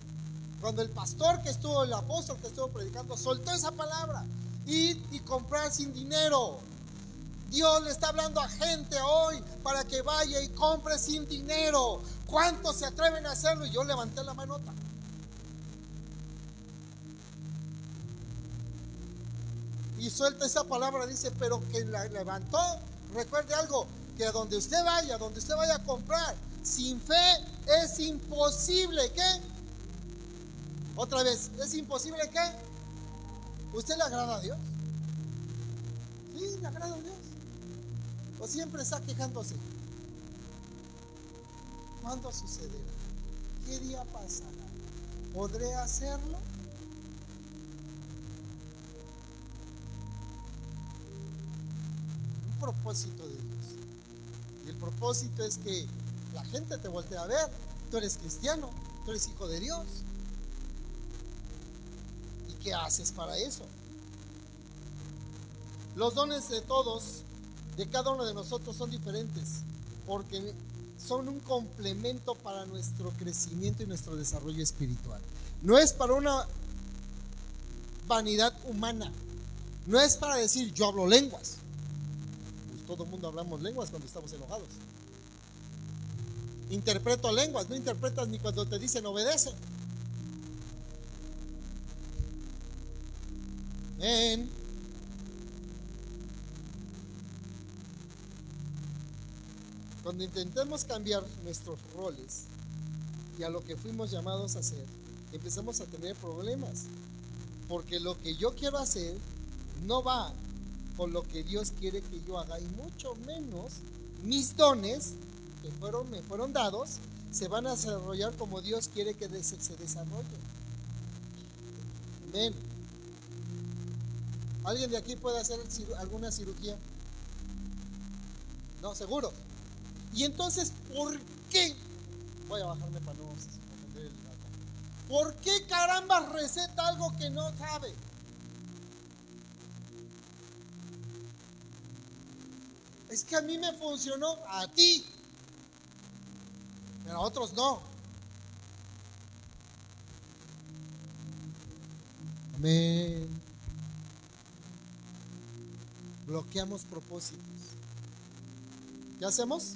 Cuando el pastor que estuvo, el apóstol que estuvo predicando, soltó esa palabra, ir y comprar sin dinero. Dios le está hablando a gente hoy para que vaya y compre sin dinero. ¿Cuántos se atreven a hacerlo? Y yo levanté la manota. Y suelta esa palabra, dice, pero que la levantó. Recuerde algo, que a donde usted vaya a comprar, sin fe es imposible. ¿Qué? Otra vez, ¿es imposible qué? ¿Usted le agrada a Dios? Sí, le agrada a Dios. ¿O siempre está quejándose? ¿Cuándo sucederá? ¿Qué día pasará? ¿Podré hacerlo? Un propósito de Dios. Y el propósito es que la gente te voltee a ver. Tú eres cristiano, tú eres hijo de Dios. ¿Y qué haces para eso? Los dones de todos, de cada uno de nosotros, son diferentes, porque son un complemento para nuestro crecimiento y nuestro desarrollo espiritual. No es para una vanidad humana, no es para decir yo hablo lenguas. Pues todo el mundo hablamos lenguas cuando estamos enojados. Interpreto lenguas, no interpretas ni cuando te dicen obedece. Amén. Cuando intentemos cambiar nuestros roles y a lo que fuimos llamados a hacer, empezamos a tener problemas, porque lo que yo quiero hacer no va con lo que Dios quiere que yo haga, y mucho menos mis dones que me fueron dados se van a desarrollar como Dios quiere que se desarrollen. Amén. ¿Alguien de aquí puede hacer alguna cirugía? No, seguro. Y entonces, ¿por qué? Voy a bajarme para no ofender el acá. ¿Por qué caramba receta algo que no sabe? Es que a mí me funcionó, a ti, pero a otros no. Amén. Bloqueamos propósitos. ¿Qué hacemos?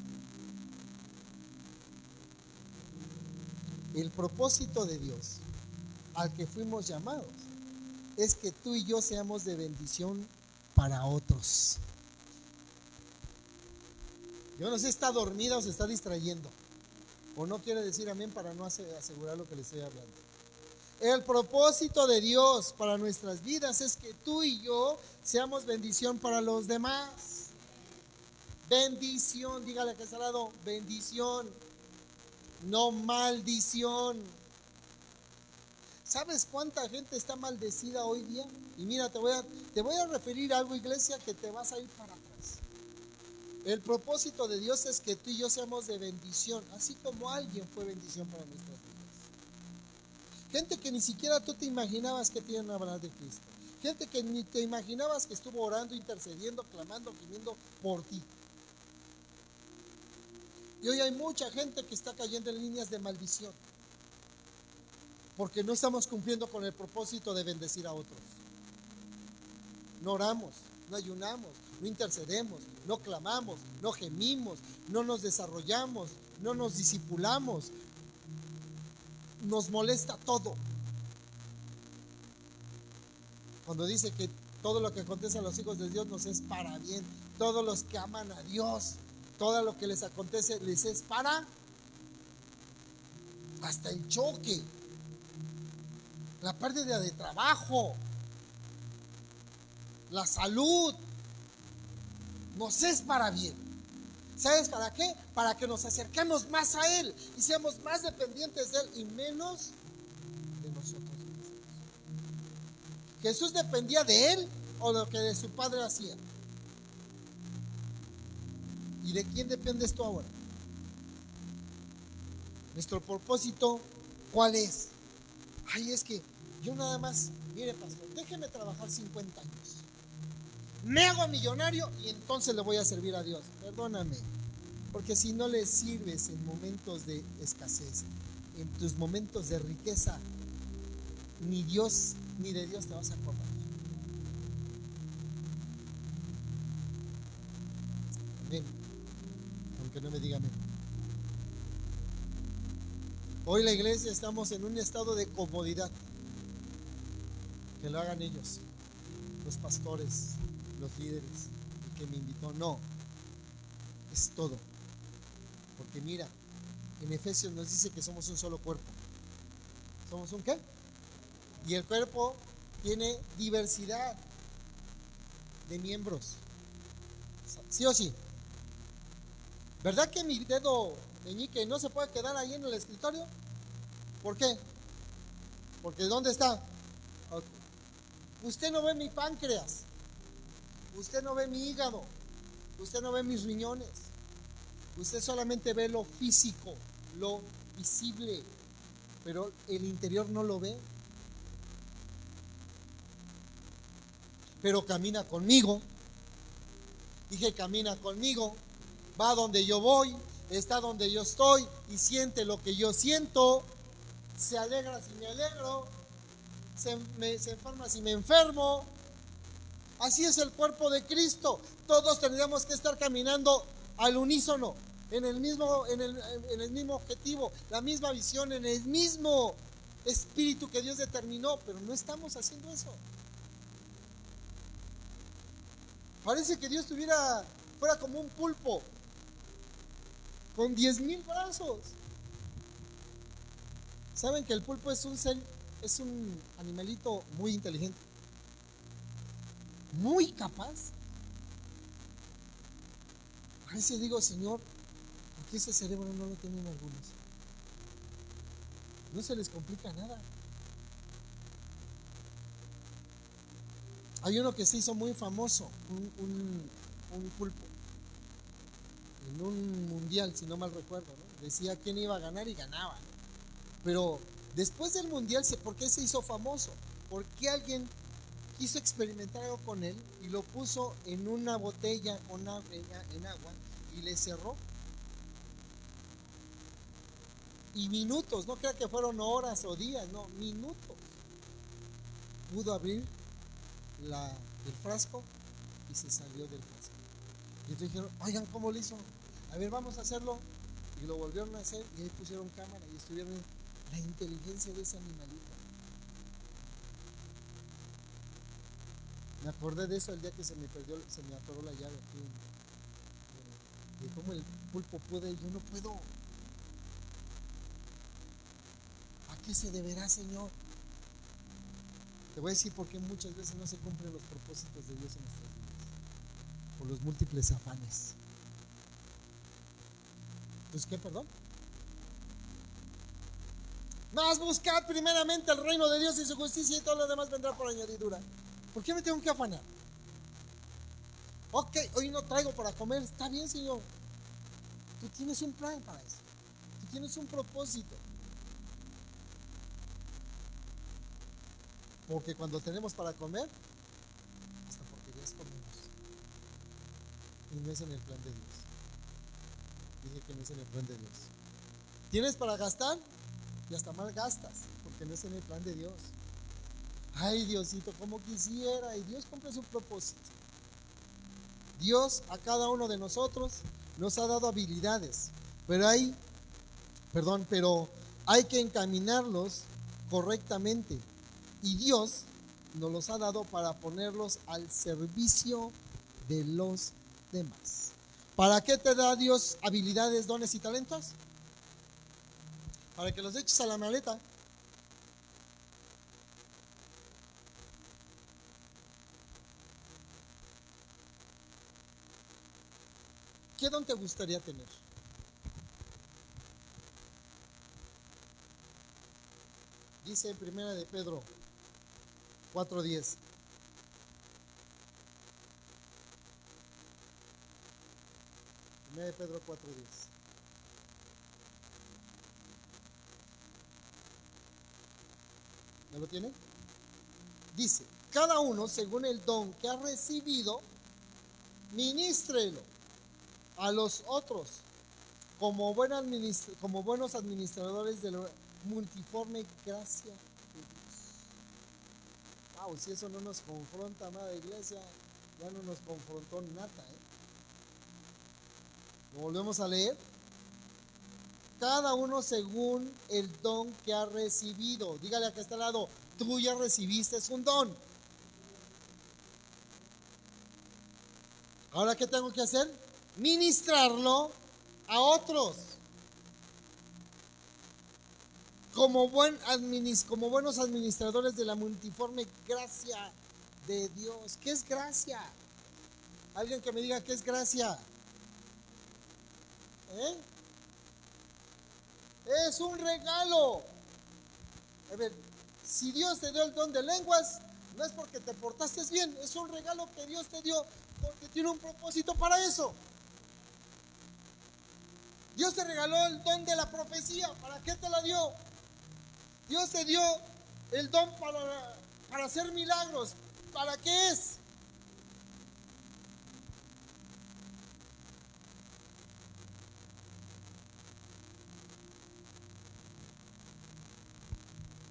El propósito de Dios al que fuimos llamados es que tú y yo seamos de bendición para otros. Yo no sé si está dormida o se está distrayendo, o no quiere decir amén para no asegurar lo que le estoy hablando. El propósito de Dios para nuestras vidas es que tú y yo seamos bendición para los demás. Bendición, dígale que está al lado, bendición, no maldición. ¿Sabes cuánta gente está maldecida hoy día? Y mira, te voy a referir a algo, iglesia, que te vas a ir para atrás. El propósito de Dios es que tú y yo seamos de bendición, así como alguien fue bendición para nuestras vidas. Gente que ni siquiera tú te imaginabas que tienen una verdad de Cristo. Gente que ni te imaginabas que estuvo orando, intercediendo, clamando, gimiendo por ti. Y hoy hay mucha gente que está cayendo en líneas de maldición, porque no estamos cumpliendo con el propósito de bendecir a otros. No oramos, no ayunamos, no intercedemos, no clamamos, no gemimos, no nos desarrollamos, no nos discipulamos. Nos molesta todo. Cuando dice que todo lo que acontece a los hijos de Dios nos es para bien, todos los que aman a Dios, todo lo que les acontece les es para hasta el choque. la pérdida de trabajo, la salud, nos es para bien. ¿Sabes para qué? Para que nos acerquemos más a Él y seamos más dependientes de Él y menos de nosotros mismos. ¿Jesús dependía de Él o de lo que de su Padre hacía? ¿Y de quién dependes tú ahora? Nuestro propósito, ¿cuál es? Ay, es que yo nada más, mire pastor, déjeme trabajar 50 años. Me hago millonario y entonces le voy a servir a Dios. Perdóname, porque si no le sirves en momentos de escasez, en tus momentos de riqueza, ni Dios ni de Dios te vas a acordar. Amén. Aunque no me diga amén. Hoy la iglesia estamos en un estado de comodidad. Que lo hagan ellos, los pastores, los líderes, el que me invitó. No, es todo. Porque mira, en Efesios nos dice que somos un solo cuerpo. ¿Somos un qué? Y el cuerpo tiene diversidad de miembros. ¿Sí o sí? ¿Verdad que mi dedo meñique no se puede quedar ahí en el escritorio? ¿Por qué? Porque ¿dónde está? Okay. Usted no ve mi páncreas, usted no ve mi hígado, usted no ve mis riñones, usted solamente ve lo físico, lo visible, pero el interior no lo ve. Pero camina conmigo. Dije, camina conmigo, va donde yo voy, está donde yo estoy y siente lo que yo siento, se alegra si me alegro, se enferma si me enfermo. Así es el cuerpo de Cristo. Todos tendríamos que estar caminando al unísono, en el mismo objetivo, la misma visión, en el mismo espíritu que Dios determinó, pero no estamos haciendo eso. Parece que Dios fuera como un pulpo con 10,000 brazos. ¿Saben que el pulpo es un animalito muy inteligente, muy capaz? A veces digo, Señor, ¿por qué ese cerebro no lo tienen algunos? No se les complica nada. Hay uno que se hizo muy famoso, un pulpo, en un mundial, si no mal recuerdo, ¿no? Decía quién iba a ganar y ganaba, ¿no? Pero después del mundial, ¿por qué se hizo famoso? Porque alguien quiso experimentar algo con él y lo puso en una botella en agua y le cerró. Y minutos, no creo que fueron horas o días, no, minutos, pudo abrir el frasco y se salió del frasco. Y entonces dijeron, oigan, ¿cómo lo hizo? A ver, vamos a hacerlo. Y lo volvieron a hacer y ahí pusieron cámara y estuvieron viendo la inteligencia de ese animalito. Me acordé de eso el día que se me atoró la llave aquí, de cómo el pulpo puede y yo no puedo. ¿A qué se deberá, Señor? Te voy a decir por qué muchas veces no se cumplen los propósitos de Dios en nuestras vidas, por los múltiples afanes. ¿Pues qué, perdón? Mas buscad primeramente el reino de Dios y su justicia y todo lo demás vendrá por añadidura. ¿Por qué me tengo que afanar? Ok, hoy no traigo para comer. Está bien, Señor. Tú tienes un plan para eso. Tú tienes un propósito. Porque cuando tenemos para comer, hasta porquerías comemos. Y no es en el plan de Dios. Dije que no es en el plan de Dios. ¿Tienes para gastar? Y hasta mal gastas, porque no es en el plan de Dios. Ay, Diosito, como quisiera. Y Dios cumple su propósito. Dios a cada uno de nosotros nos ha dado habilidades, pero hay que encaminarlos correctamente. Y Dios nos los ha dado para ponerlos al servicio de los demás. ¿Para qué te da Dios habilidades, dones y talentos? Para que los eches a la maleta. ¿qué don te gustaría tener? Dice en Primera de Pedro 4:10. Primera de Pedro 4:10. ¿Ya lo tiene? Dice, cada uno según el don que ha recibido, ministrelo a los otros como buenos administradores de la multiforme gracia de Dios. Wow, si eso no nos confronta, amada iglesia, ya no nos confrontó nada, Lo volvemos a leer. Cada uno según el don que ha recibido. Dígale a que está al lado, tú ya recibiste un don. Ahora, ¿qué tengo que hacer? Ministrarlo a otros. Como buenos administradores de la multiforme gracia de Dios. ¿Qué es gracia? Alguien que me diga qué es gracia. Es un regalo. A ver, si Dios te dio el don de lenguas, no es porque te portaste bien, es un regalo que Dios te dio porque tiene un propósito para eso. Dios te regaló el don de la profecía, ¿para qué te la dio? Dios te dio el don para hacer milagros, ¿para qué es?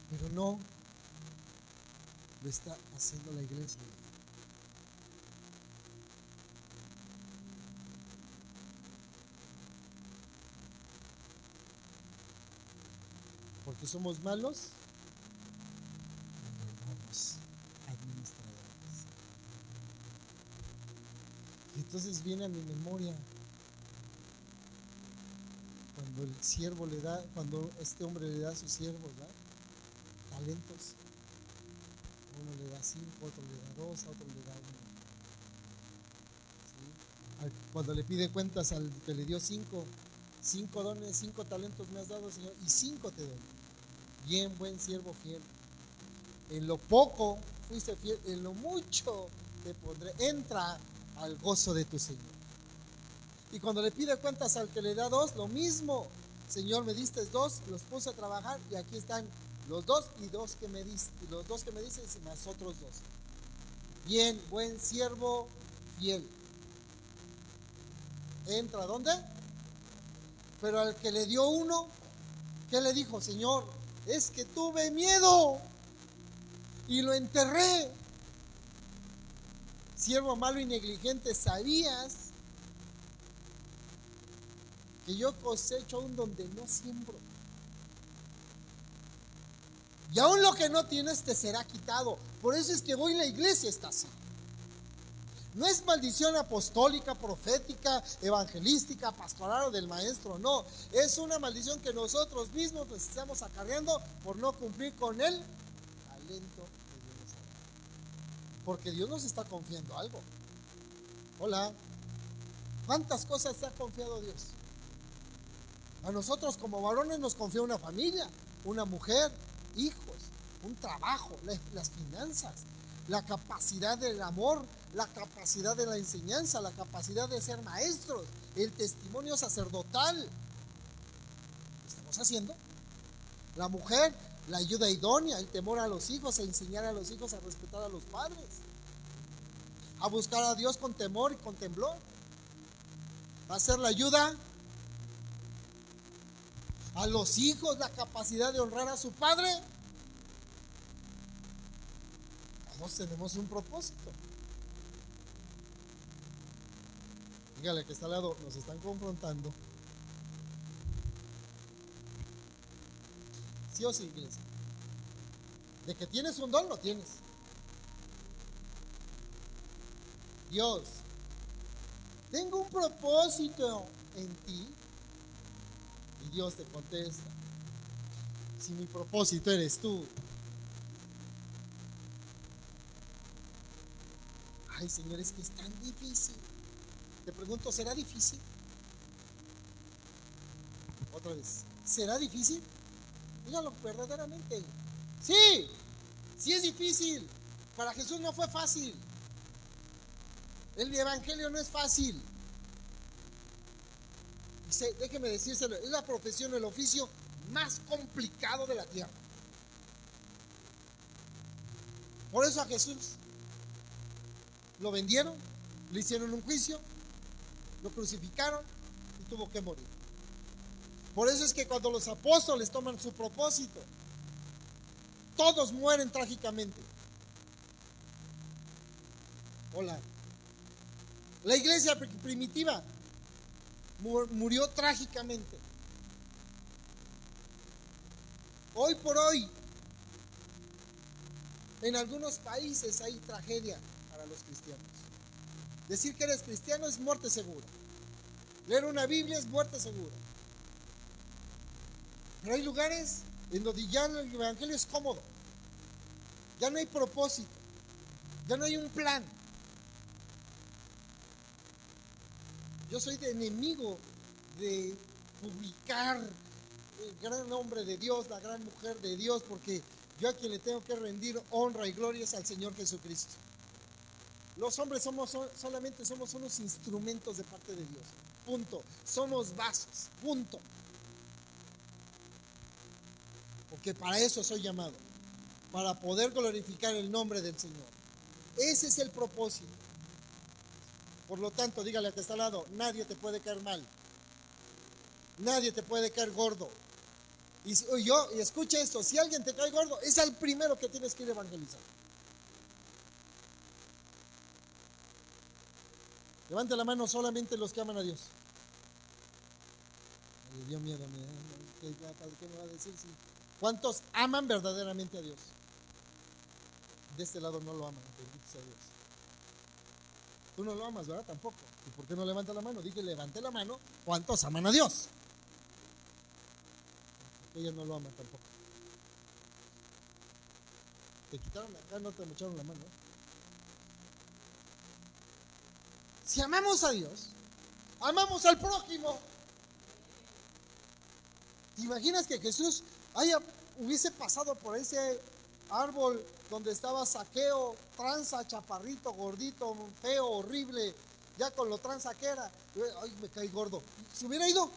Pero no lo está haciendo la iglesia. Porque somos malos administradores. Y entonces viene a mi memoria cuando el siervo le da, cuando este hombre le da a su siervo, ¿verdad? Talentos. Uno le da 5, otro le da 2, a otro le da 1. ¿Sí? Cuando le pide cuentas al que le dio 5 dones, 5 talentos me has dado, Señor, y 5 te doy. Bien, buen siervo fiel. En lo poco fuiste fiel, en lo mucho te pondré. Entra al gozo de tu Señor. Y cuando le pide cuentas al que le da 2, lo mismo. Señor, me diste 2, los puse a trabajar y aquí están los 2 y 2 que me diste, y los 2 que me dices y más otros 2. Bien, buen siervo fiel. ¿Entra dónde? Pero al que le dio 1, ¿qué le dijo? Señor, es que tuve miedo y lo enterré. Siervo malo y negligente, ¿sabías que yo cosecho aún donde no siembro? Y aún lo que no tienes te será quitado. Por eso es que hoy la iglesia está así. No es maldición apostólica, profética, evangelística, pastoral o del maestro, no. Es una maldición que nosotros mismos nos estamos acarreando por no cumplir con el talento que Dios nos ha dado. Porque Dios nos está confiando algo. Hola. ¿Cuántas cosas te ha confiado Dios? A nosotros como varones nos confía una familia, una mujer, hijos, un trabajo, las finanzas, la capacidad del amor, la capacidad de la enseñanza, la capacidad de ser maestros, el testimonio sacerdotal. ¿Lo estamos haciendo? La mujer, la ayuda idónea, el temor a los hijos, a enseñar a los hijos a respetar a los padres, a buscar a Dios con temor y con temblor, a hacer la ayuda a los hijos, la capacidad de honrar a su padre. Todos tenemos un propósito. Dígale que está al lado, nos están confrontando. ¿Sí o sí, iglesia? De que tienes un don, lo tienes. Dios, tengo un propósito en ti. Y Dios te contesta, si mi propósito eres tú. Ay, Señor, es que es tan difícil. Te pregunto, ¿será difícil? Otra vez, ¿será difícil? Dígalo verdaderamente. Sí, sí es difícil. Para Jesús no fue fácil. El evangelio no es fácil. Déjeme decírselo, es la profesión, el oficio más complicado de la tierra. Por eso a Jesús lo vendieron, le hicieron un juicio, lo crucificaron y tuvo que morir. Por eso es que cuando los apóstoles toman su propósito, todos mueren trágicamente. Hola. La iglesia primitiva murió trágicamente. Hoy por hoy, en algunos países hay tragedia para los cristianos. Decir que eres cristiano es muerte segura. Leer una Biblia es muerte segura. Pero hay lugares en donde ya el evangelio es cómodo. Ya no hay propósito. Ya no hay un plan. Yo soy de enemigo de publicar el gran hombre de Dios, la gran mujer de Dios, porque yo a quien le tengo que rendir honra y gloria es al Señor Jesucristo. Los hombres solamente somos unos instrumentos de parte de Dios. Punto. Somos vasos. Punto. Porque para eso soy llamado. Para poder glorificar el nombre del Señor. Ese es el propósito. Por lo tanto, dígale al que está al lado, nadie te puede caer mal. Nadie te puede caer gordo. Y escucha esto, si alguien te cae gordo, es el primero que tienes que ir a evangelizar. Levante la mano solamente los que aman a Dios. Ay, Dios mío, ¿qué me va a decir? Sí. ¿Cuántos aman verdaderamente a Dios? De este lado no lo aman, bendito sea Dios. Tú no lo amas, ¿verdad? Tampoco. ¿Y por qué no levanta la mano? Dije, levante la mano. ¿Cuántos aman a Dios? Porque ella no lo ama tampoco. Te quitaron acá, no te echaron la mano. Si amamos a Dios, amamos al prójimo. ¿Te imaginas que Jesús hubiese pasado por ese árbol donde estaba Zaqueo, tranza, chaparrito, gordito, feo, horrible, ya con lo tranza que era? Ay, me caí gordo. ¿Se hubiera ido?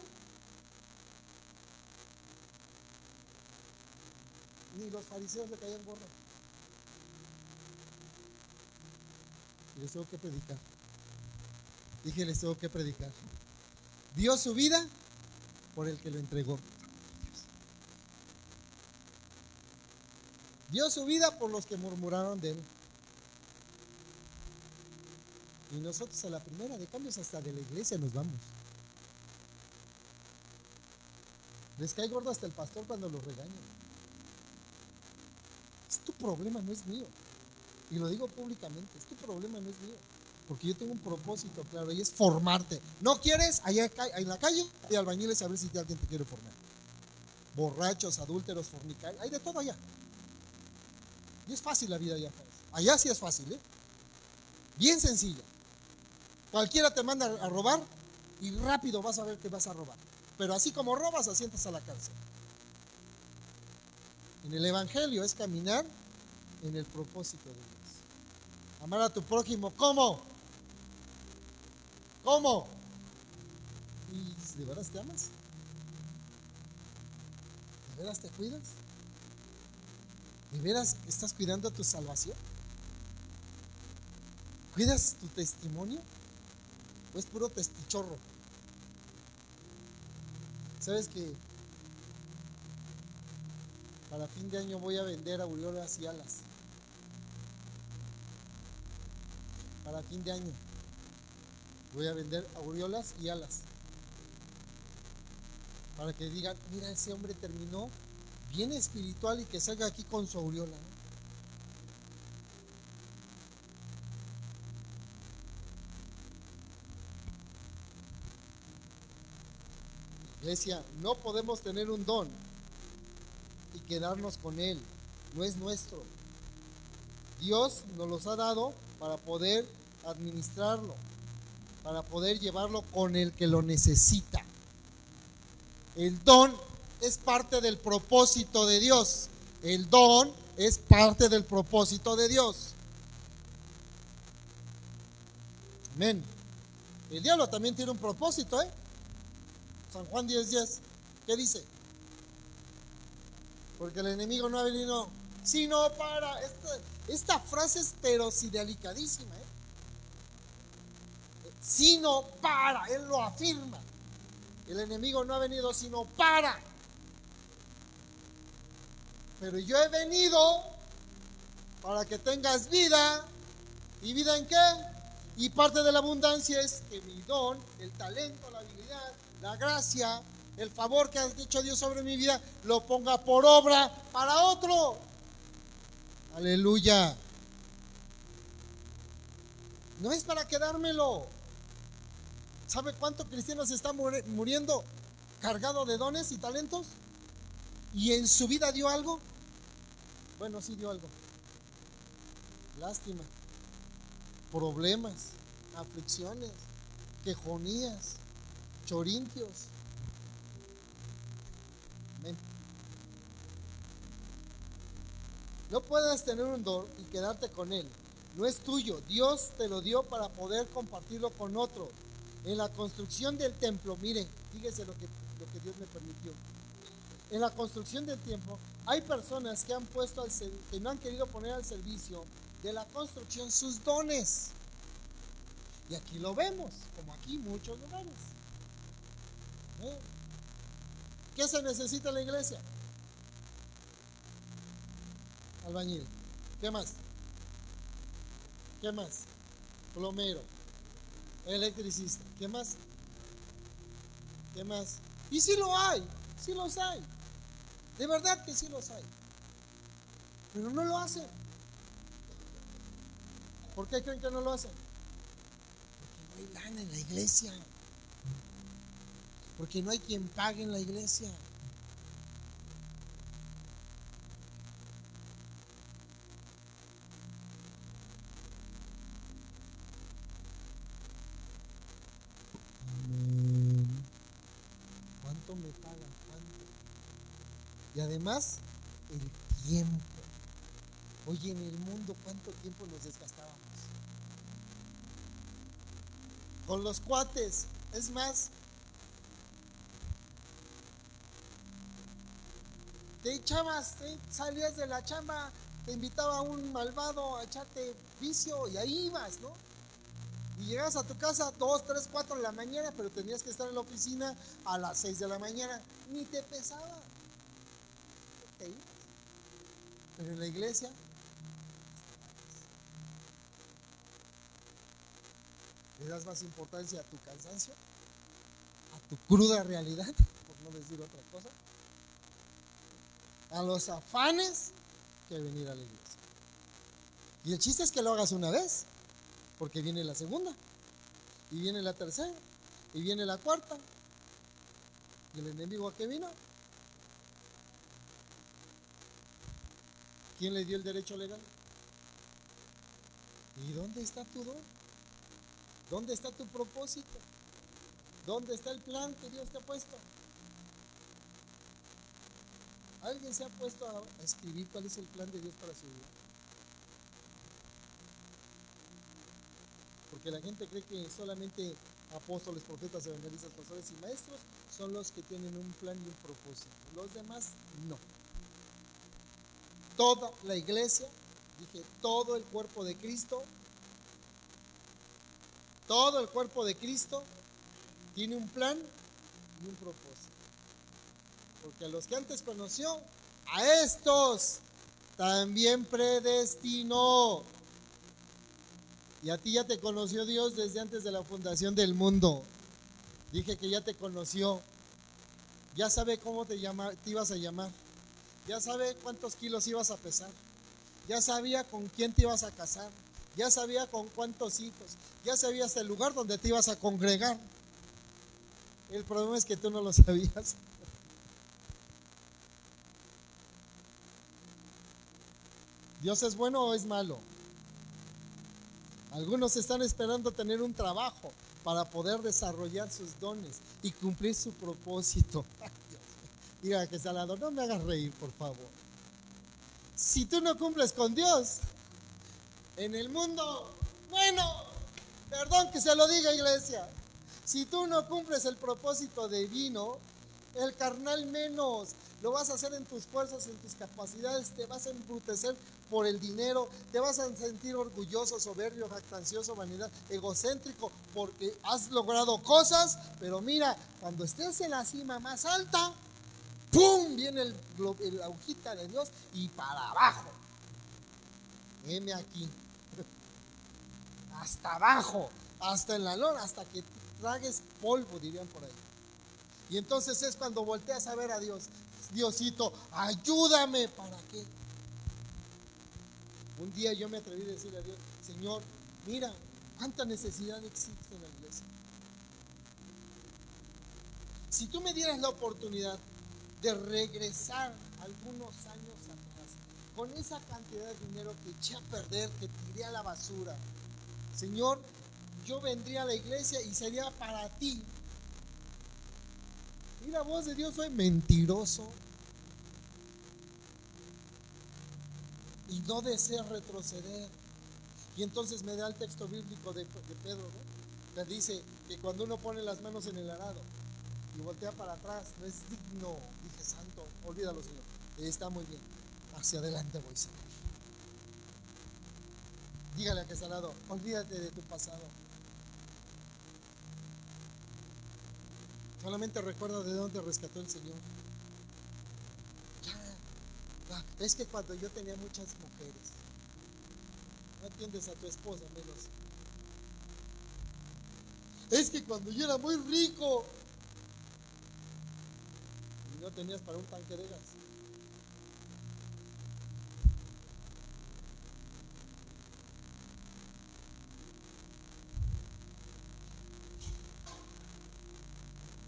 Ni los fariseos le caían gordos. Y les tengo que predicar. Dije, les tengo que predicar. Dio su vida por el que lo entregó. Dio su vida por los que murmuraron de él. Y nosotros a la primera de cambios hasta de la iglesia nos vamos. Les cae gordo hasta el pastor cuando los regaña. Es tu problema, no es mío. Y lo digo públicamente, es tu problema, no es mío. Porque yo tengo un propósito claro y es formarte. ¿No quieres? Allá en la calle hay albañiles a ver si alguien te quiere formar. Borrachos, adúlteros, fornicarios, hay de todo allá. Y es fácil la vida allá. Allá sí es fácil, bien sencilla. Cualquiera te manda a robar y rápido vas a ver que vas a robar. Pero así como robas, asientas a la cárcel. En el evangelio es caminar en el propósito de Dios. Amar a tu prójimo, ¿cómo? ¿Cómo? ¿Y de veras te amas? ¿De veras te cuidas? ¿De veras estás cuidando tu salvación? ¿Cuidas tu testimonio? ¿O es puro testichorro? ¿Sabes que para fin de año voy a vender aureolas y alas? Para fin de año voy a vender aureolas y alas. Para que digan, mira, ese hombre terminó bien espiritual y que salga aquí con su aureola. Iglesia, no podemos tener un don y quedarnos con él. No es nuestro. Dios nos los ha dado para poder administrarlo, para poder llevarlo con el que lo necesita. El don es parte del propósito de Dios. El don es parte del propósito de Dios. Amén. El diablo también tiene un propósito, ¿eh? San Juan 10:10. ¿Qué dice? Porque el enemigo no ha venido sino para... Esta frase es pero sí delicadísima, ¿eh? Sino para, él lo afirma. El enemigo no ha venido sino para. Pero yo he venido para que tengas vida. ¿Y vida en qué? Y parte de la abundancia es que mi don, el talento, la habilidad, la gracia, el favor que ha hecho Dios sobre mi vida, lo ponga por obra para otro. Aleluya. No es para quedármelo. ¿Sabe cuánto cristiano se está muriendo cargado de dones y talentos? ¿Y en su vida dio algo? Bueno, sí dio algo. Lástima. Problemas, aflicciones, quejonías, chorintios. Amén. No puedes tener un don y quedarte con él. No es tuyo. Dios te lo dio para poder compartirlo con otro. En la construcción del templo, mire, fíjese lo que Dios me permitió. En la construcción del templo hay personas que han puesto que no han querido poner al servicio de la construcción sus dones. Y aquí lo vemos, como aquí en muchos lugares. ¿Qué se necesita en la iglesia? Albañil. ¿Qué más? ¿Qué más? Plomero. Electricista. ¿Qué más? ¿Qué más? Y sí lo hay, sí los hay. De verdad que sí los hay. Pero no lo hacen. ¿Por qué creen que no lo hacen? Porque no hay lana en la iglesia. Porque no hay quien pague en la iglesia. Amén. ¿Cuánto me pagan? ¿Cuánto? Y además, el tiempo. Oye, en el mundo, ¿cuánto tiempo nos desgastábamos? Con los cuates. Es más, te echabas, salías de la chamba, te invitaba un malvado a echarte vicio y ahí ibas, ¿no? Y llegabas a tu casa 2, 3, 4 de la mañana, pero tenías que estar en la oficina a las 6 de la mañana. Ni te pesaba. Te ibas. Pero en la iglesia, le das más importancia a tu cansancio, a tu cruda realidad, por no decir otra cosa, a los afanes, que venir a la iglesia. Y el chiste es que lo hagas una vez, porque viene la segunda, y viene la tercera, y viene la cuarta. ¿Y el enemigo a qué vino? ¿Quién le dio el derecho legal? ¿Y dónde está tu don? ¿Dónde está tu propósito? ¿Dónde está el plan que Dios te ha puesto? ¿Alguien se ha puesto a escribir cuál es el plan de Dios para su vida? Porque la gente cree que solamente apóstoles, profetas, evangelistas, pastores y maestros son los que tienen un plan y un propósito. Los demás no. Toda la iglesia, dije, todo el cuerpo de Cristo, todo el cuerpo de Cristo tiene un plan y un propósito. Porque a los que antes conoció, a estos también predestinó. Y a ti ya te conoció Dios desde antes de la fundación del mundo. Dije que ya te conoció. Ya sabe cómo te ibas a llamar. Ya sabe cuántos kilos ibas a pesar. Ya sabía con quién te ibas a casar. Ya sabía con cuántos hijos. Ya sabía hasta el lugar donde te ibas a congregar. El problema es que tú no lo sabías. ¿Dios es bueno o es malo? Algunos están esperando tener un trabajo para poder desarrollar sus dones y cumplir su propósito. Mira que salado, no me hagas reír, por favor. Si tú no cumples con Dios, en el mundo, bueno, perdón que se lo diga, iglesia, si tú no cumples el propósito divino, el carnal menos, lo vas a hacer en tus fuerzas, en tus capacidades, te vas a embrutecer por el dinero, te vas a sentir orgulloso, soberbio, jactancioso, vanidad, egocéntrico, porque has logrado cosas, pero mira, cuando estés en la cima más alta, ¡pum!, viene la agujita de Dios y para abajo. Heme aquí. Hasta abajo, hasta en la lona, hasta que tragues polvo, dirían por ahí. Y entonces es cuando volteas a ver a Dios. Diosito, ayúdame. ¿Para qué? Un día yo me atreví a decirle a Dios: Señor, mira cuánta necesidad existe en la iglesia. Si tú me dieras la oportunidad de regresar algunos años atrás, con esa cantidad de dinero que eché a perder, que tiré a la basura, Señor, yo vendría a la iglesia y sería para ti. Y la voz de Dios: soy mentiroso y no deseo retroceder. Y entonces me da el texto bíblico de Pedro, ¿no?, que dice que cuando uno pone las manos en el arado y voltea para atrás, no es digno. Dije: santo, olvídalo, Señor, está muy bien, hacia adelante voy, Señor. Dígale a que está al lado: olvídate de tu pasado, solamente recuerda de dónde rescató el Señor. Ya, es que cuando yo tenía muchas mujeres, no atiendes a tu esposa menos. Es que cuando yo era muy rico y no tenías para un tanque de gas.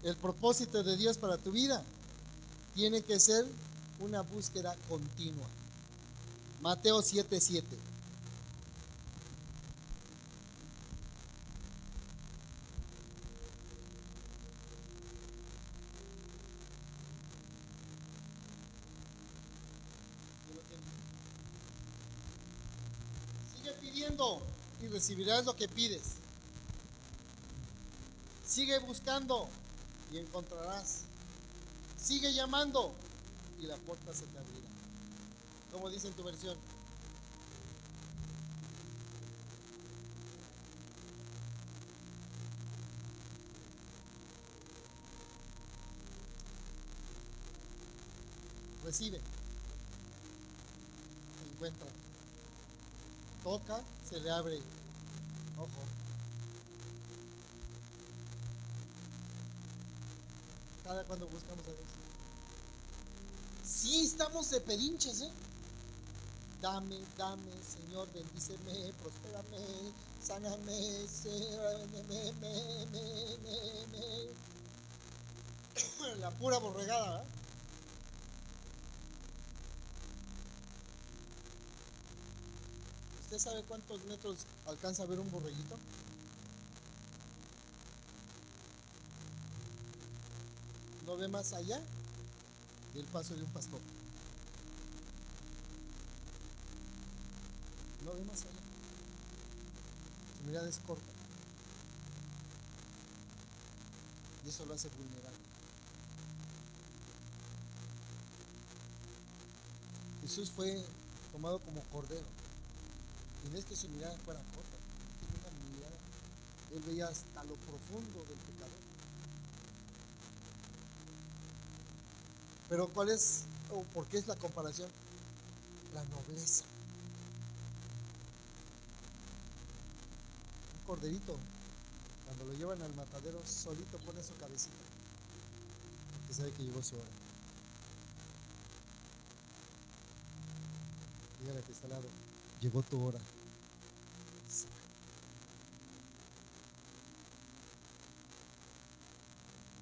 El propósito de Dios para tu vida tiene que ser una búsqueda continua. Mateo 7:7. Sigue pidiendo y recibirás lo que pides. Sigue buscando y encontrarás. Sigue llamando y la puerta se te abrirá. ¿Cómo dice en tu versión? Recibe, encuentra, toca, se le abre. Ojo. Cada cuando buscamos a Dios. Sí, estamos de pedinches, ¿eh? Dame, Señor, bendíceme, prospérame, sáname, la pura borregada, ¿eh? ¿Usted sabe cuántos metros alcanza a ver un borreguito? No ve más allá del paso de un pastor. No ve más allá. Su mirada es corta. Y eso lo hace vulnerable. Jesús fue tomado como cordero. Y no es que su mirada fuera corta, tenía una mirada. Él veía hasta lo profundo del pecador. Pero ¿cuál es, o por qué es la comparación? La nobleza. Un corderito, cuando lo llevan al matadero, solito pone su cabecita, porque sabe que llegó su hora. Dígale que está al lado: llegó tu hora.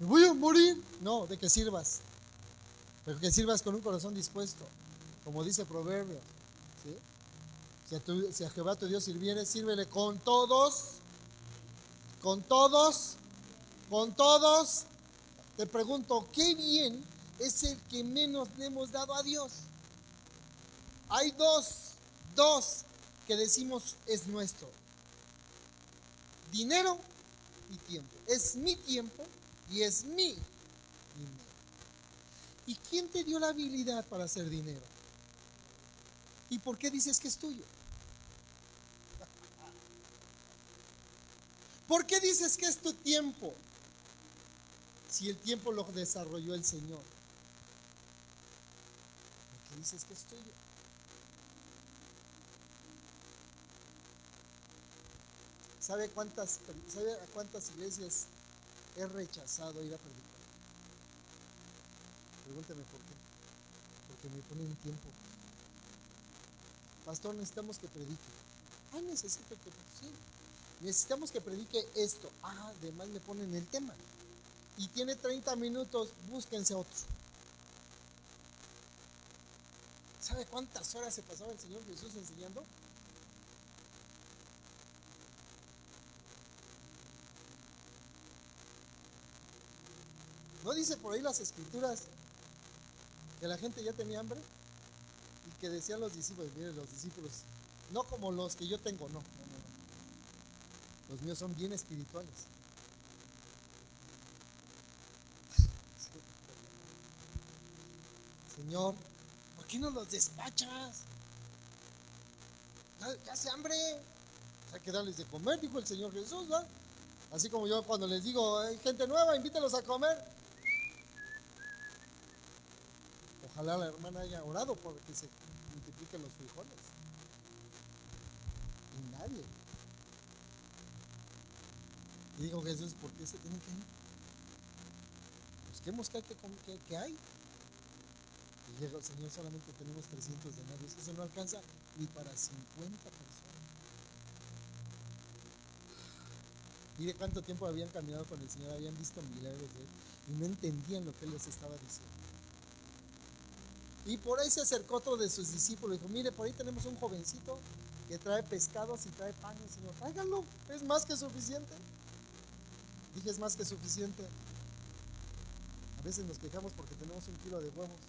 ¿Me voy a morir? No, de que sirvas. Pero que sirvas con un corazón dispuesto, como dice Proverbios, ¿sí? Si a Jehová tu Dios sirvieres, sírvele con todos. Con todos. Te pregunto, ¿qué bien es el que menos le hemos dado a Dios. Hay dos que decimos es nuestro: dinero y tiempo. Es mi tiempo y es mi dinero. ¿Y quién te dio la habilidad para hacer dinero? ¿Y por qué dices que es tuyo? ¿Por qué dices que es tu tiempo? Si el tiempo lo desarrolló el Señor. ¿Por qué dices que es tuyo? ¿Sabe a cuántas iglesias he rechazado ir a predicar? Pregúntame por qué. Porque me ponen tiempo. Pastor, necesitamos que predique. Necesito que predique. Sí. Necesitamos que predique esto. Además me ponen el tema. Y tiene 30 minutos, búsquense otro. ¿Sabe cuántas horas se pasaba el Señor Jesús enseñando? ¿No dice por ahí las escrituras que la gente ya tenía hambre? Y que decían los discípulos, miren, los discípulos, no como los que yo tengo, no. Los míos son bien espirituales. Señor, ¿por qué no los despachas? Ya hace hambre. Hay que darles de comer, dijo el Señor Jesús, ¿no? Así como yo cuando les digo, hay gente nueva, invítalos a comer. Ojalá la hermana haya orado porque se multipliquen los frijoles. Y nadie. Y dijo Jesús, ¿por qué se tienen que ir? Busquemos qué hay. Y llega el Señor, solamente tenemos 300 denarios. Eso no alcanza ni para 50 personas. Mire cuánto tiempo habían caminado con el Señor, habían visto milagros de Él y no entendían lo que Él les estaba diciendo. Y por ahí se acercó otro de sus discípulos y dijo, mire, por ahí tenemos un jovencito que trae pescados y trae panes, Señor, tráiganlo, es más que suficiente. Dije, es más que suficiente. A veces nos quejamos porque tenemos 1 kilo de huevos,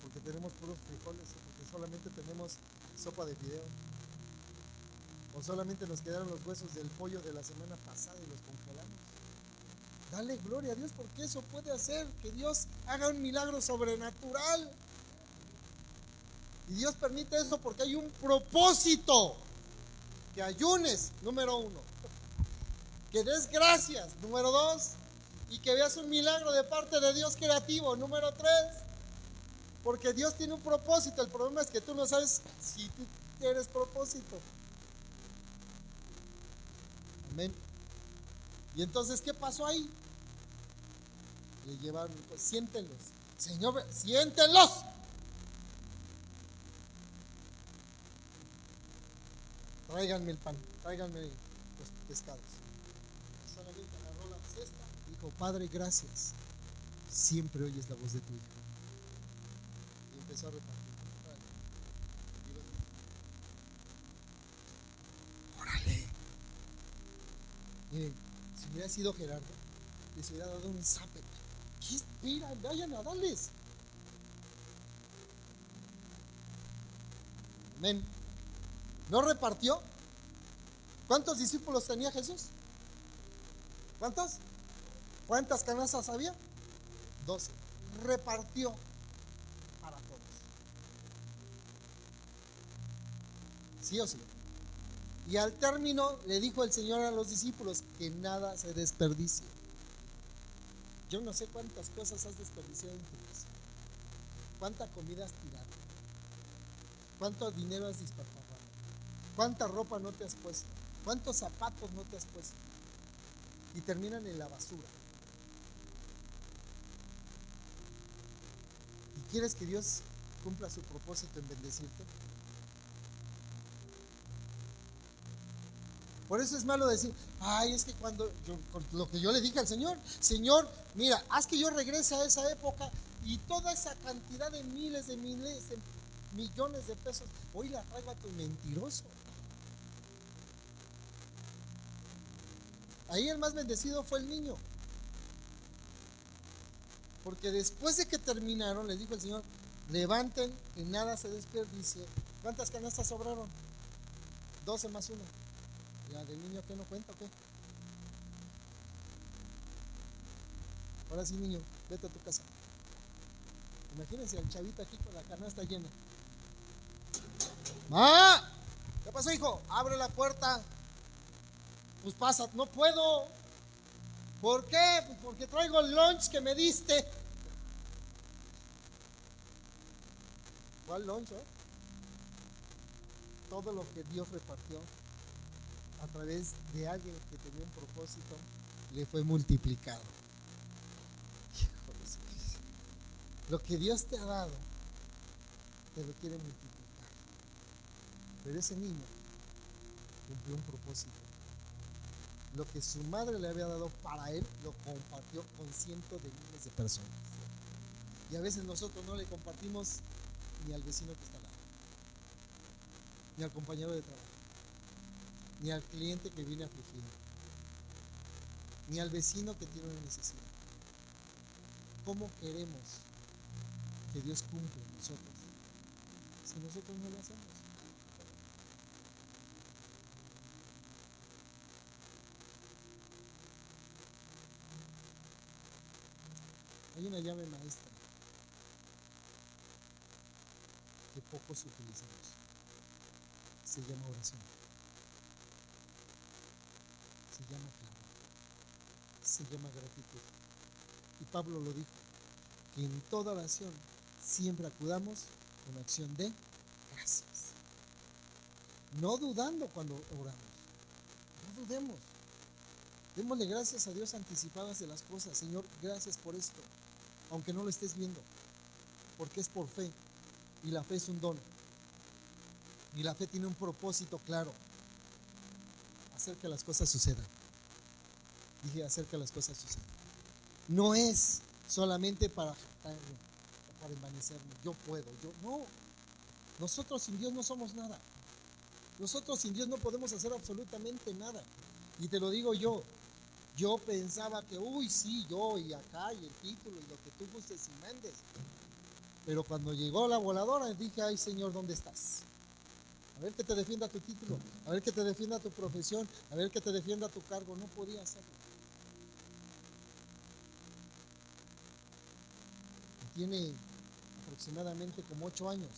porque tenemos puros frijoles, porque solamente tenemos sopa de fideo, o solamente nos quedaron los huesos del pollo de la semana pasada y los congelamos. Dale gloria a Dios porque eso puede hacer que Dios haga un milagro sobrenatural. Y Dios permite eso porque hay un propósito. Que ayunes, número 1. Que des gracias, número 2. Y que veas un milagro de parte de Dios creativo, número 3. Porque Dios tiene un propósito. El problema es que tú no sabes si tú tienes propósito. Amén. Y entonces, ¿qué pasó ahí? Le llevaron, pues, siéntenlos. Señor, siéntenlos. Tráiganme el pan, tráiganme los pescados. Solamente agarró la cesta y dijo, Padre, gracias. Siempre oyes la voz de tu hijo. Y empezó a repartir. Órale. Miren, si hubiera sido Gerardo, les hubiera dado un zape. ¿Qué esperan? Vayan a darles. Amén. ¿No repartió? ¿Cuántos discípulos tenía Jesús? ¿Cuántos? ¿Cuántas canastas había? 12. Repartió para todos. ¿Sí o sí? Y al término le dijo el Señor a los discípulos que nada se desperdicie. Yo no sé cuántas cosas has desperdiciado en tu casa. ¿Cuánta comida has tirado? ¿Cuánto dinero has despilfarrado? ¿Cuánta ropa no te has puesto? ¿Cuántos zapatos no te has puesto? Y terminan en la basura. ¿Y quieres que Dios cumpla su propósito en bendecirte? Por eso es malo decir, es que cuando lo que yo le dije al Señor, Señor, mira, haz que yo regrese a esa época y toda esa cantidad de miles de millones de pesos, hoy la traigo a tu mentiroso. Ahí el más bendecido fue el niño. Porque después de que terminaron, les dijo el Señor, levanten, que nada se desperdicie. ¿Cuántas canastas sobraron? 12 más 1. ¿Ya del niño qué no cuenta o qué? Ahora sí, niño, vete a tu casa. Imagínense al chavito aquí con la canasta llena. ¡Ah! ¿Qué pasó, hijo? Abre la puerta. Pues pasa, no puedo. ¿Por qué? Pues porque traigo el lunch que me diste. ¿Cuál lunch? Todo lo que Dios repartió a través de alguien que tenía un propósito le fue multiplicado. Lo que Dios te ha dado te lo quiere multiplicar. Pero ese niño cumplió un propósito. Lo que su madre le había dado para él, lo compartió con cientos de miles de personas. Y a veces nosotros no le compartimos ni al vecino que está al lado, ni al compañero de trabajo, ni al cliente que viene afligido, ni al vecino que tiene una necesidad. ¿Cómo queremos que Dios cumpla en nosotros si nosotros no lo hacemos? Hay una llave maestra que pocos utilizamos. Se llama oración. Se llama clamor. Se llama gratitud. Y Pablo lo dijo, que en toda oración siempre acudamos con acción de gracias. No dudando cuando oramos. No dudemos. Démosle gracias a Dios anticipadas de las cosas. Señor, gracias por esto, aunque no lo estés viendo, porque es por fe, y la fe es un don, y la fe tiene un propósito claro: hacer que las cosas sucedan. Dije, hacer que las cosas sucedan. No es solamente para jactarme o para envanecerme. Yo puedo, yo no. Nosotros sin Dios no somos nada. Nosotros sin Dios no podemos hacer absolutamente nada. Y te lo digo yo. Yo pensaba que, uy, sí, yo y acá y el título y lo que tú gustes y mandes. Pero cuando llegó la voladora, dije, ay, Señor, ¿dónde estás? A ver que te defienda tu título, a ver que te defienda tu profesión, a ver que te defienda tu cargo. No podía hacerlo. Tiene aproximadamente como 8 años.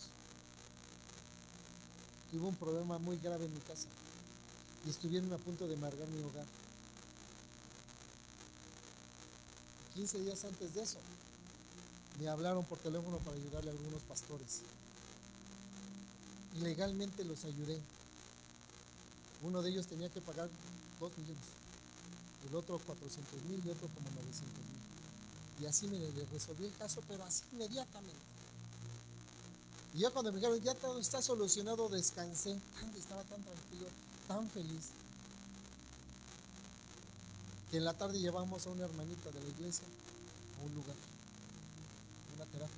Tuve un problema muy grave en mi casa y estuvieron a punto de embargar mi hogar. 15 días antes de eso, me hablaron por teléfono para ayudarle a algunos pastores. Y legalmente los ayudé. Uno de ellos tenía que pagar 2 millones, el otro 400,000 y otro como 900,000. Y así me le resolví el caso, pero así inmediatamente. Y ya cuando me dijeron, ya todo está solucionado, descansé. Estaba tan tranquilo, tan feliz, que en la tarde llevamos a una hermanita de la iglesia a un lugar, una terapia.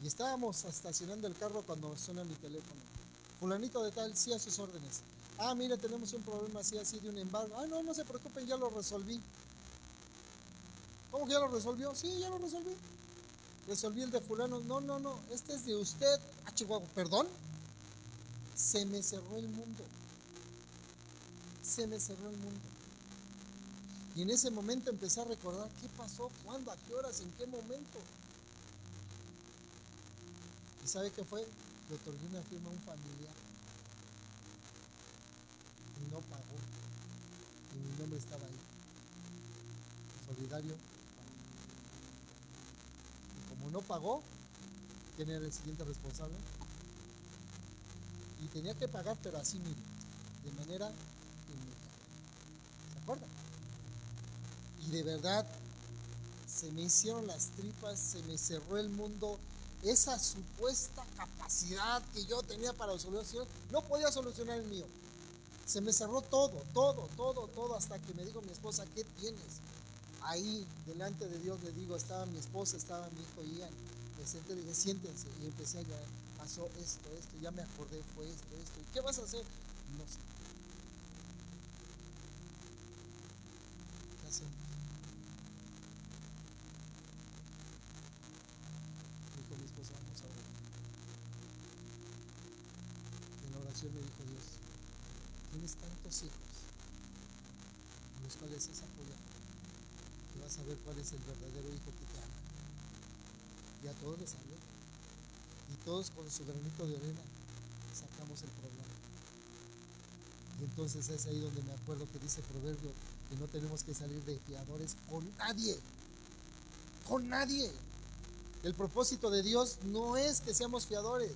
Y estábamos estacionando el carro cuando suena mi teléfono. Fulanito de tal, sí, a sus órdenes. Ah, mire, tenemos un problema así de un embargo. Ah, no se preocupen, ya lo resolví. ¿Cómo que ya lo resolvió? Sí, ya lo resolví. Resolví el de fulano. No, este es de usted. Ah, Chihuahua, ¿perdón? Se me cerró el mundo. Se me cerró el mundo. Y en ese momento empecé a recordar qué pasó, cuándo, a qué horas, en qué momento. ¿Y sabe qué fue? Le otorgué una firma a un familiar. Y no pagó. Y mi nombre estaba ahí. Solidario. Y como no pagó, ¿quién era el siguiente responsable? Y tenía que pagar, pero así, mire, de manera inmediata. ¿Se acuerdan? Y de verdad, se me hicieron las tripas, se me cerró el mundo. Esa supuesta capacidad que yo tenía para solucionar, no podía solucionar el mío. Se me cerró todo, hasta que me dijo mi esposa, ¿qué tienes? Ahí, delante de Dios, le digo, estaba mi esposa, estaba mi hijo Ian. Me senté, le dije, siéntense, y empecé a llorar. Pasó esto, ya me acordé, fue esto. ¿Y qué vas a hacer? No sé. ¿Qué hacemos? oración me dijo Dios: tienes tantos hijos a los cuales has apoyado, que vas a ver cuál es el verdadero hijo que te ama. Y a todos les hablé, y todos con su granito de arena sacamos el problema. Y entonces es ahí donde me acuerdo que dice Proverbio que no tenemos que salir de fiadores con nadie, con nadie. El propósito de Dios no es que seamos fiadores,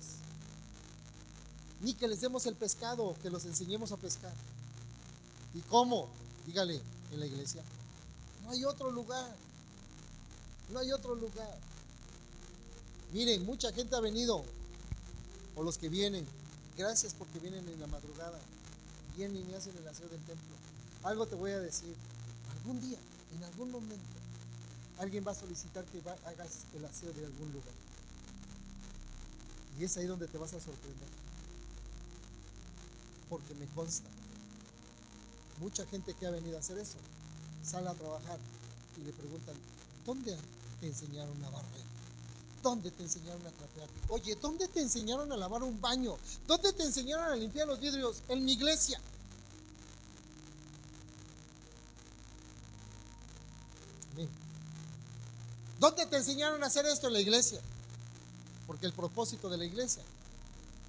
ni que les demos el pescado, que los enseñemos a pescar. ¿Y cómo? Dígale, en la iglesia. No hay otro lugar, no hay otro lugar. Miren, mucha gente ha venido, o los que vienen, gracias porque vienen en la madrugada, vienen y hacen el aseo del templo. Algo te voy a decir: algún día, en algún momento, alguien va a solicitar que hagas el aseo de algún lugar, y es ahí donde te vas a sorprender, porque me consta, mucha gente que ha venido a hacer eso sale a trabajar y le preguntan: ¿dónde te enseñaron a barrer? ¿Dónde te enseñaron a trapear? Oye, ¿dónde te enseñaron a lavar un baño? ¿Dónde te enseñaron a limpiar los vidrios? En mi iglesia. ¿Dónde te enseñaron a hacer esto? En la iglesia. Porque el propósito de la iglesia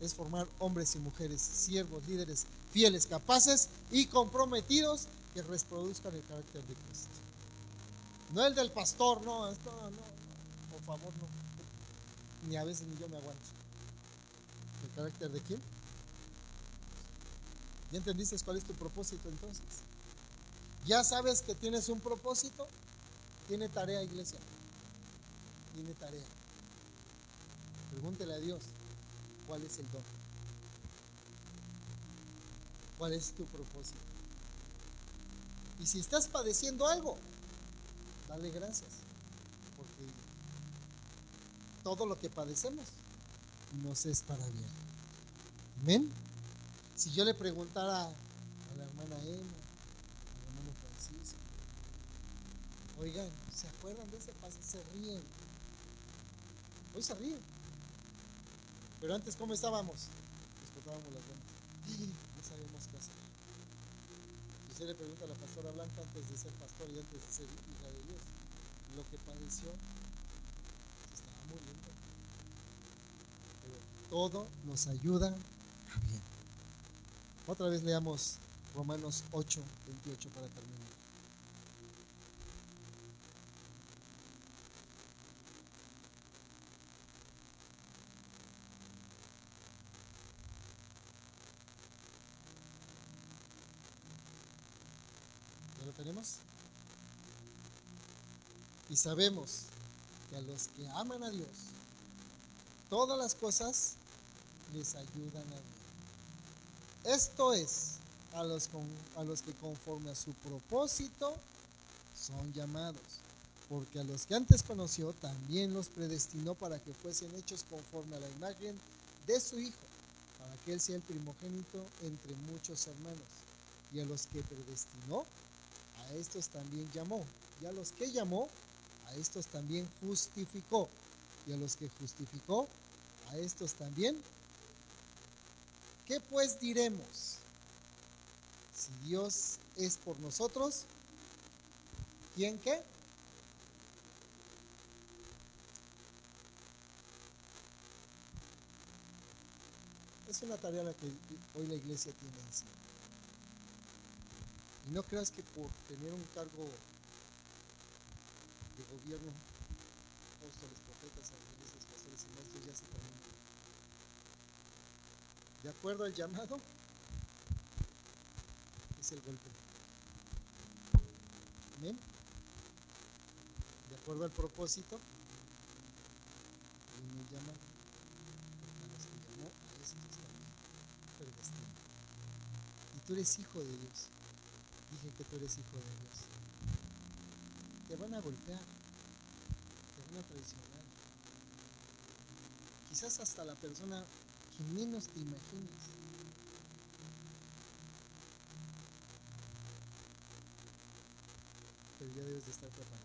es formar hombres y mujeres, siervos, líderes, fieles, capaces y comprometidos, que reproduzcan el carácter de Cristo. No el del pastor, no, esto no, por favor, no. Ni a veces ni yo me aguanto. ¿El carácter de quién? ¿Ya entendiste cuál es tu propósito entonces? ¿Ya sabes que tienes un propósito? Tiene tarea, iglesia. Tiene tarea. Pregúntele a Dios: ¿cuál es el don? ¿Cuál es tu propósito? Y si estás padeciendo algo, dale gracias, porque todo lo que padecemos nos es para bien. Amén. Si yo le preguntara a la hermana Emma, al hermano Francisco: oigan, ¿se acuerdan de ese paso? Se ríen. Hoy se ríen. Pero antes, ¿cómo estábamos? Nos cortábamos las venas. No sabemos qué hacer. Si usted le pregunta a la pastora Blanca, antes de ser pastor y antes de ser hija de Dios, lo que padeció, se estaba muriendo. Pero todo nos ayuda a bien. Otra vez leamos Romanos 8:28 para terminar. ¿Ya lo tenemos? Y sabemos que a los que aman a Dios, todas las cosas les ayudan a bien. Esto es, a los que conforme a su propósito son llamados. Porque a los que antes conoció, también los predestinó para que fuesen hechos conforme a la imagen de su Hijo, para que Él sea el primogénito entre muchos hermanos. Y a los que predestinó, a estos también llamó. Y a los que llamó, a estos también justificó. Y a los que justificó, a estos también. ¿Qué pues diremos? Si Dios es por nosotros, ¿quién qué? Es una tarea la que hoy la iglesia tiene encima. Y no creas que por tener un cargo de gobierno, apóstoles, profetas, evangelistas, pastores y maestros, ya se termina. De acuerdo al llamado, es el golpe. Amén. De acuerdo al propósito, viene el llamado. Porque a los que llamó, a estos también predestinó. Y tú eres hijo de Dios. Dije que tú eres hijo de Dios. Te van a golpear, te van a traicionar. Quizás hasta la persona que menos te imaginas. Pero ya debes de estar preparado.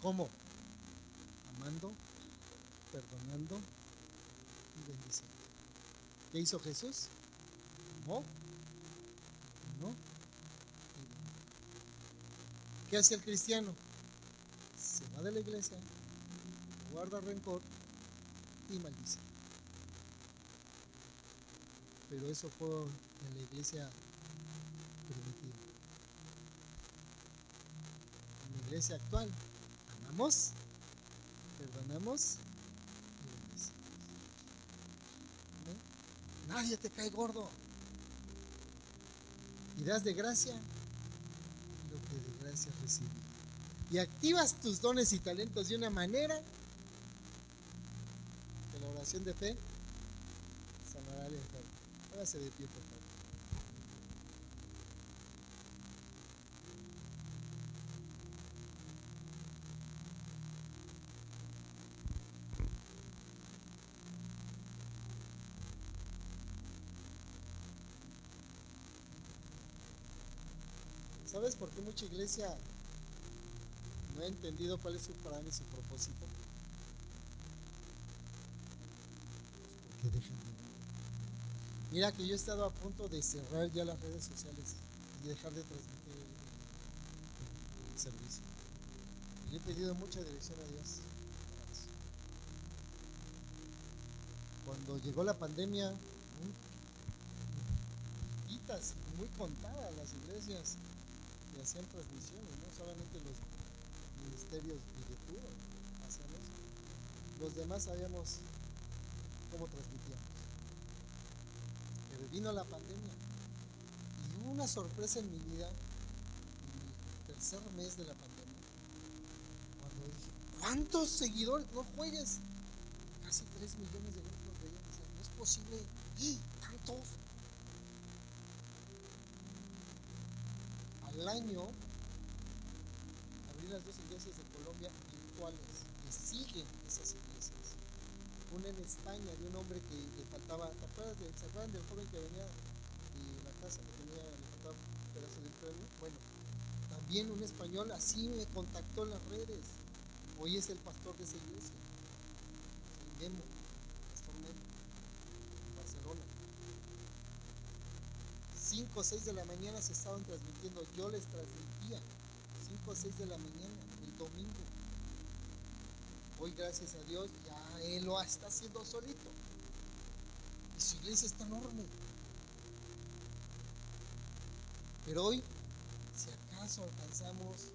¿Cómo? Amando, perdonando y bendiciendo. ¿Qué hizo Jesús? amó, no. ¿Qué hace el cristiano? Se va de la iglesia, guarda rencor y maldice. Pero eso fue en la iglesia primitiva. En la iglesia actual, amamos, perdonamos y bendecimos. ¿No? Nadie te cae gordo. Y das de gracia lo que de gracia recibes. Y activas tus dones y talentos de una manera que la oración de fe sanará al enfermo. Hágase de pie, por favor. ¿Sabes por qué mucha iglesia no ha entendido cuál es su plan y su propósito? Porque dejan de ver. Mira que yo he estado a punto de cerrar ya las redes sociales y dejar de transmitir el servicio. Y le he pedido mucha dirección a Dios. Cuando llegó la pandemia, muy contadas las iglesias que hacían transmisiones, no solamente los ministerios billetudos hacían eso. Los demás sabíamos cómo transmitíamos. Pero vino la pandemia y hubo una sorpresa en mi vida en el tercer mes de la pandemia, cuando dije, ¿cuántos seguidores? No juegues. Casi 3 millones de gente nos veían. O sea, no es posible. ¿Tantos? Al año abrí las 2 iglesias de Colombia virtuales que siguen esas iglesias. Una en España de un hombre que le faltaba, ¿se acuerdan del joven que venía de la casa que tenía, le faltaba un pedazo del cráneo? Bueno, también un español así me contactó en las redes. Hoy es el pastor de esa iglesia, el Memo, pastor Memo, en Barcelona. 5 o 6 de la mañana se estaban transmitiendo, yo les transmitía 5 o 6 de la mañana el domingo. Hoy, gracias a Dios, ya él lo está haciendo solito y su iglesia está enorme. Pero hoy, si acaso alcanzamos 500,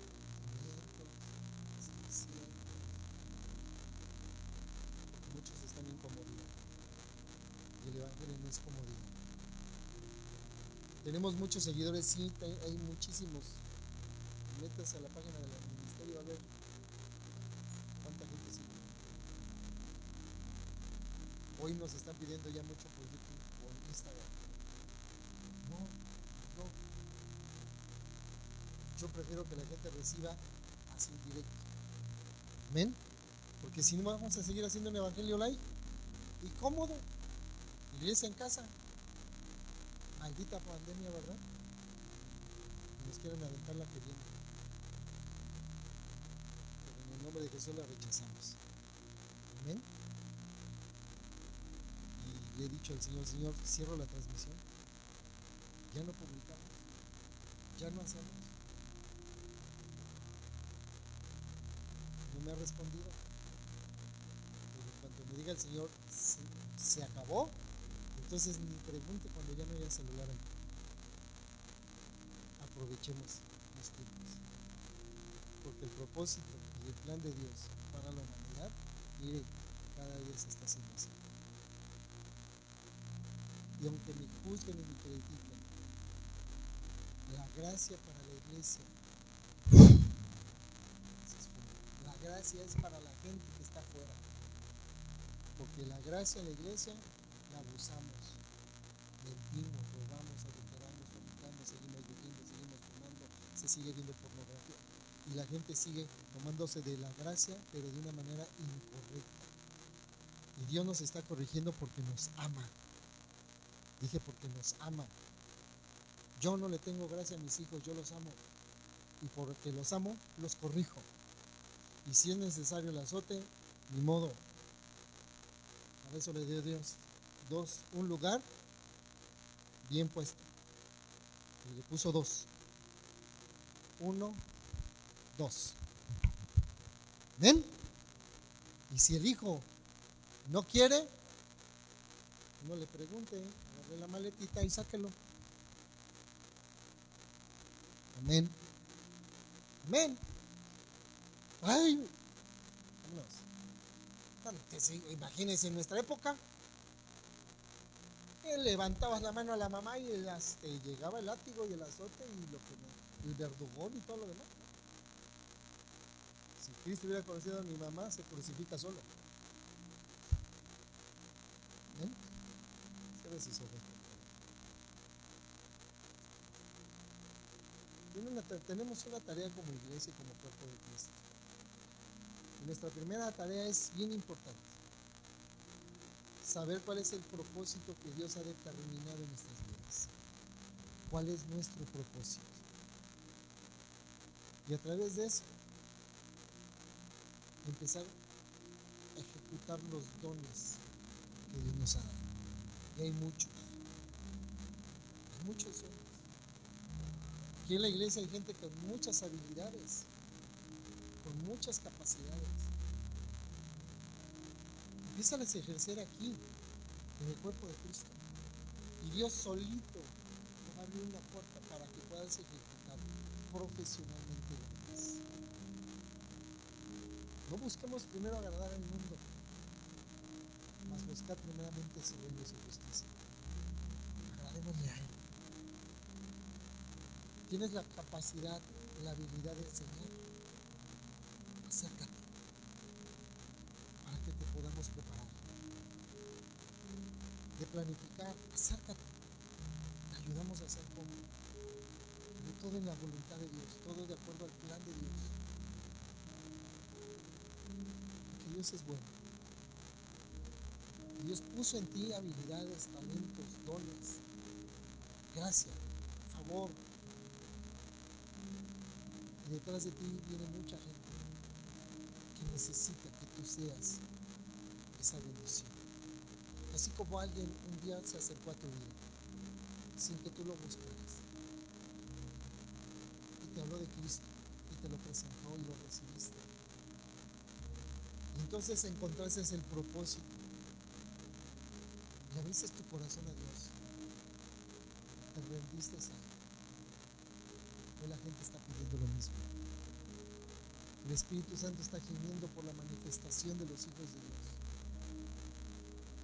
600, porque muchos están en comodidad y el evangelio no es comodidad. Tenemos muchos seguidores, sí, hay muchísimos. Métase a la página del ministerio a ver cuánta gente sigue. Hoy nos están pidiendo ya mucho por YouTube, por Instagram. No. Yo prefiero que la gente reciba así directo. ¿Amén? Porque si no, vamos a seguir haciendo un evangelio live y cómodo. Iglesia en casa. Maldita pandemia, ¿verdad? Nos quieren aventar la que viene. Pero en el nombre de Jesús la rechazamos. Amén. Y le he dicho al Señor, cierro la transmisión. Ya no publicamos. Ya no hacemos. No me ha respondido. Pero cuando me diga el Señor, se acabó, entonces ni pregunte cuando ya no haya celular ahí. Aprovechemos los tiempos. Porque el propósito y el plan de Dios para la humanidad, mire, cada día se está haciendo así. Y aunque me juzguen y me critiquen, la gracia para la iglesia, la gracia es para la gente que está afuera. Porque la gracia en la iglesia la abusamos, mentimos, robamos, adulteramos, fornicamos, seguimos bebiendo, seguimos fumando, se sigue viendo pornografía y la gente sigue tomándose de la gracia, pero de una manera incorrecta. Y Dios nos está corrigiendo porque nos ama. Dije porque nos ama. Yo no le tengo gracia a mis hijos, yo los amo. Y porque los amo, los corrijo. Y si es necesario el azote, ni modo. Para eso le dio Dios un lugar bien puesto. Y le puso 2. 1, 2. ¿Ven? Y si el hijo no quiere, no le pregunte, agarre la maletita y sáquelo. Amén. Amén. Ay, vámonos. Imagínense en nuestra época, levantabas la mano a la mamá y llegaba el látigo y el azote y el verdugón y todo lo demás. Si Cristo hubiera conocido a mi mamá, se crucifica solo. ¿Ven? Cierre sus ojos. Tenemos una tarea como iglesia y como cuerpo de Cristo. Y nuestra primera tarea es bien importante: saber cuál es el propósito que Dios ha determinado en nuestras vidas. ¿Cuál es nuestro propósito? Y a través de eso, empezar a ejecutar los dones que Dios nos ha dado. Y hay muchos dones. Aquí en la iglesia hay gente con muchas habilidades, con muchas capacidades. Empieza a ejercer aquí, en el cuerpo de Cristo. Y Dios solito va a abrir una puerta para que puedas ejecutar profesionalmente lo demás. No busquemos primero agradar al mundo, mas buscar primeramente su reino y su justicia. Agradémosle a Él. Tienes la capacidad, la habilidad de enseñar. Acércate para que te podamos preparar. De planificar, acércate. Te ayudamos a hacer como. Pero todo en la voluntad de Dios, todo de acuerdo al plan de Dios. Porque Dios es bueno. Dios puso en ti habilidades, talentos, dones, gracia, favor. Y detrás de ti viene mucha gente que necesita que tú seas esa bendición. Así como alguien un día se acercó a tu vida sin que tú lo buscaras y te habló de Cristo y te lo presentó y lo recibiste. Y entonces encontraste el propósito y abriste tu corazón a Dios. Te rendiste a Él. Hoy la gente está pidiendo lo mismo. El Espíritu Santo está gimiendo por la manifestación de los hijos de Dios.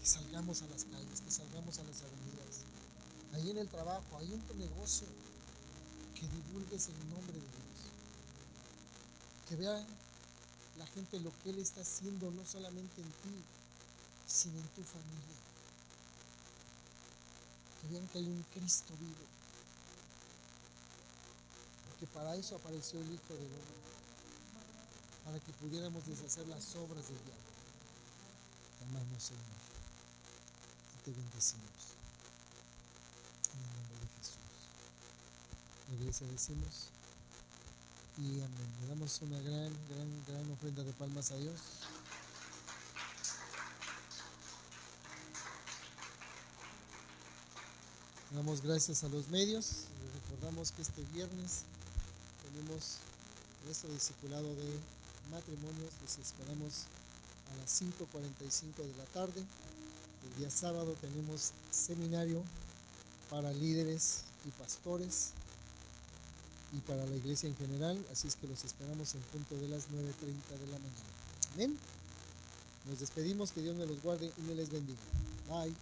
Que salgamos a las calles, que salgamos a las avenidas, ahí en el trabajo, ahí en tu negocio, que divulgues el nombre de Dios. Que vea la gente lo que Él está haciendo, no solamente en ti, sino en tu familia. Que vean que hay un Cristo vivo. Que para eso apareció el Hijo del Hombre, para que pudiéramos deshacer las obras del diablo. Te amamos, Señor, y te bendecimos en el nombre de Jesús. La iglesia decimos y amén. Le damos una gran ofrenda de palmas a Dios. Damos gracias a los medios. Les recordamos que este viernes tenemos nuestro discipulado de matrimonios. Les esperamos a las 5:45 de la tarde. El día sábado tenemos seminario para líderes y pastores y para la iglesia en general. Así es que los esperamos en punto de las 9:30 de la mañana. Amén. Nos despedimos. Que Dios me los guarde y me les bendiga. Bye.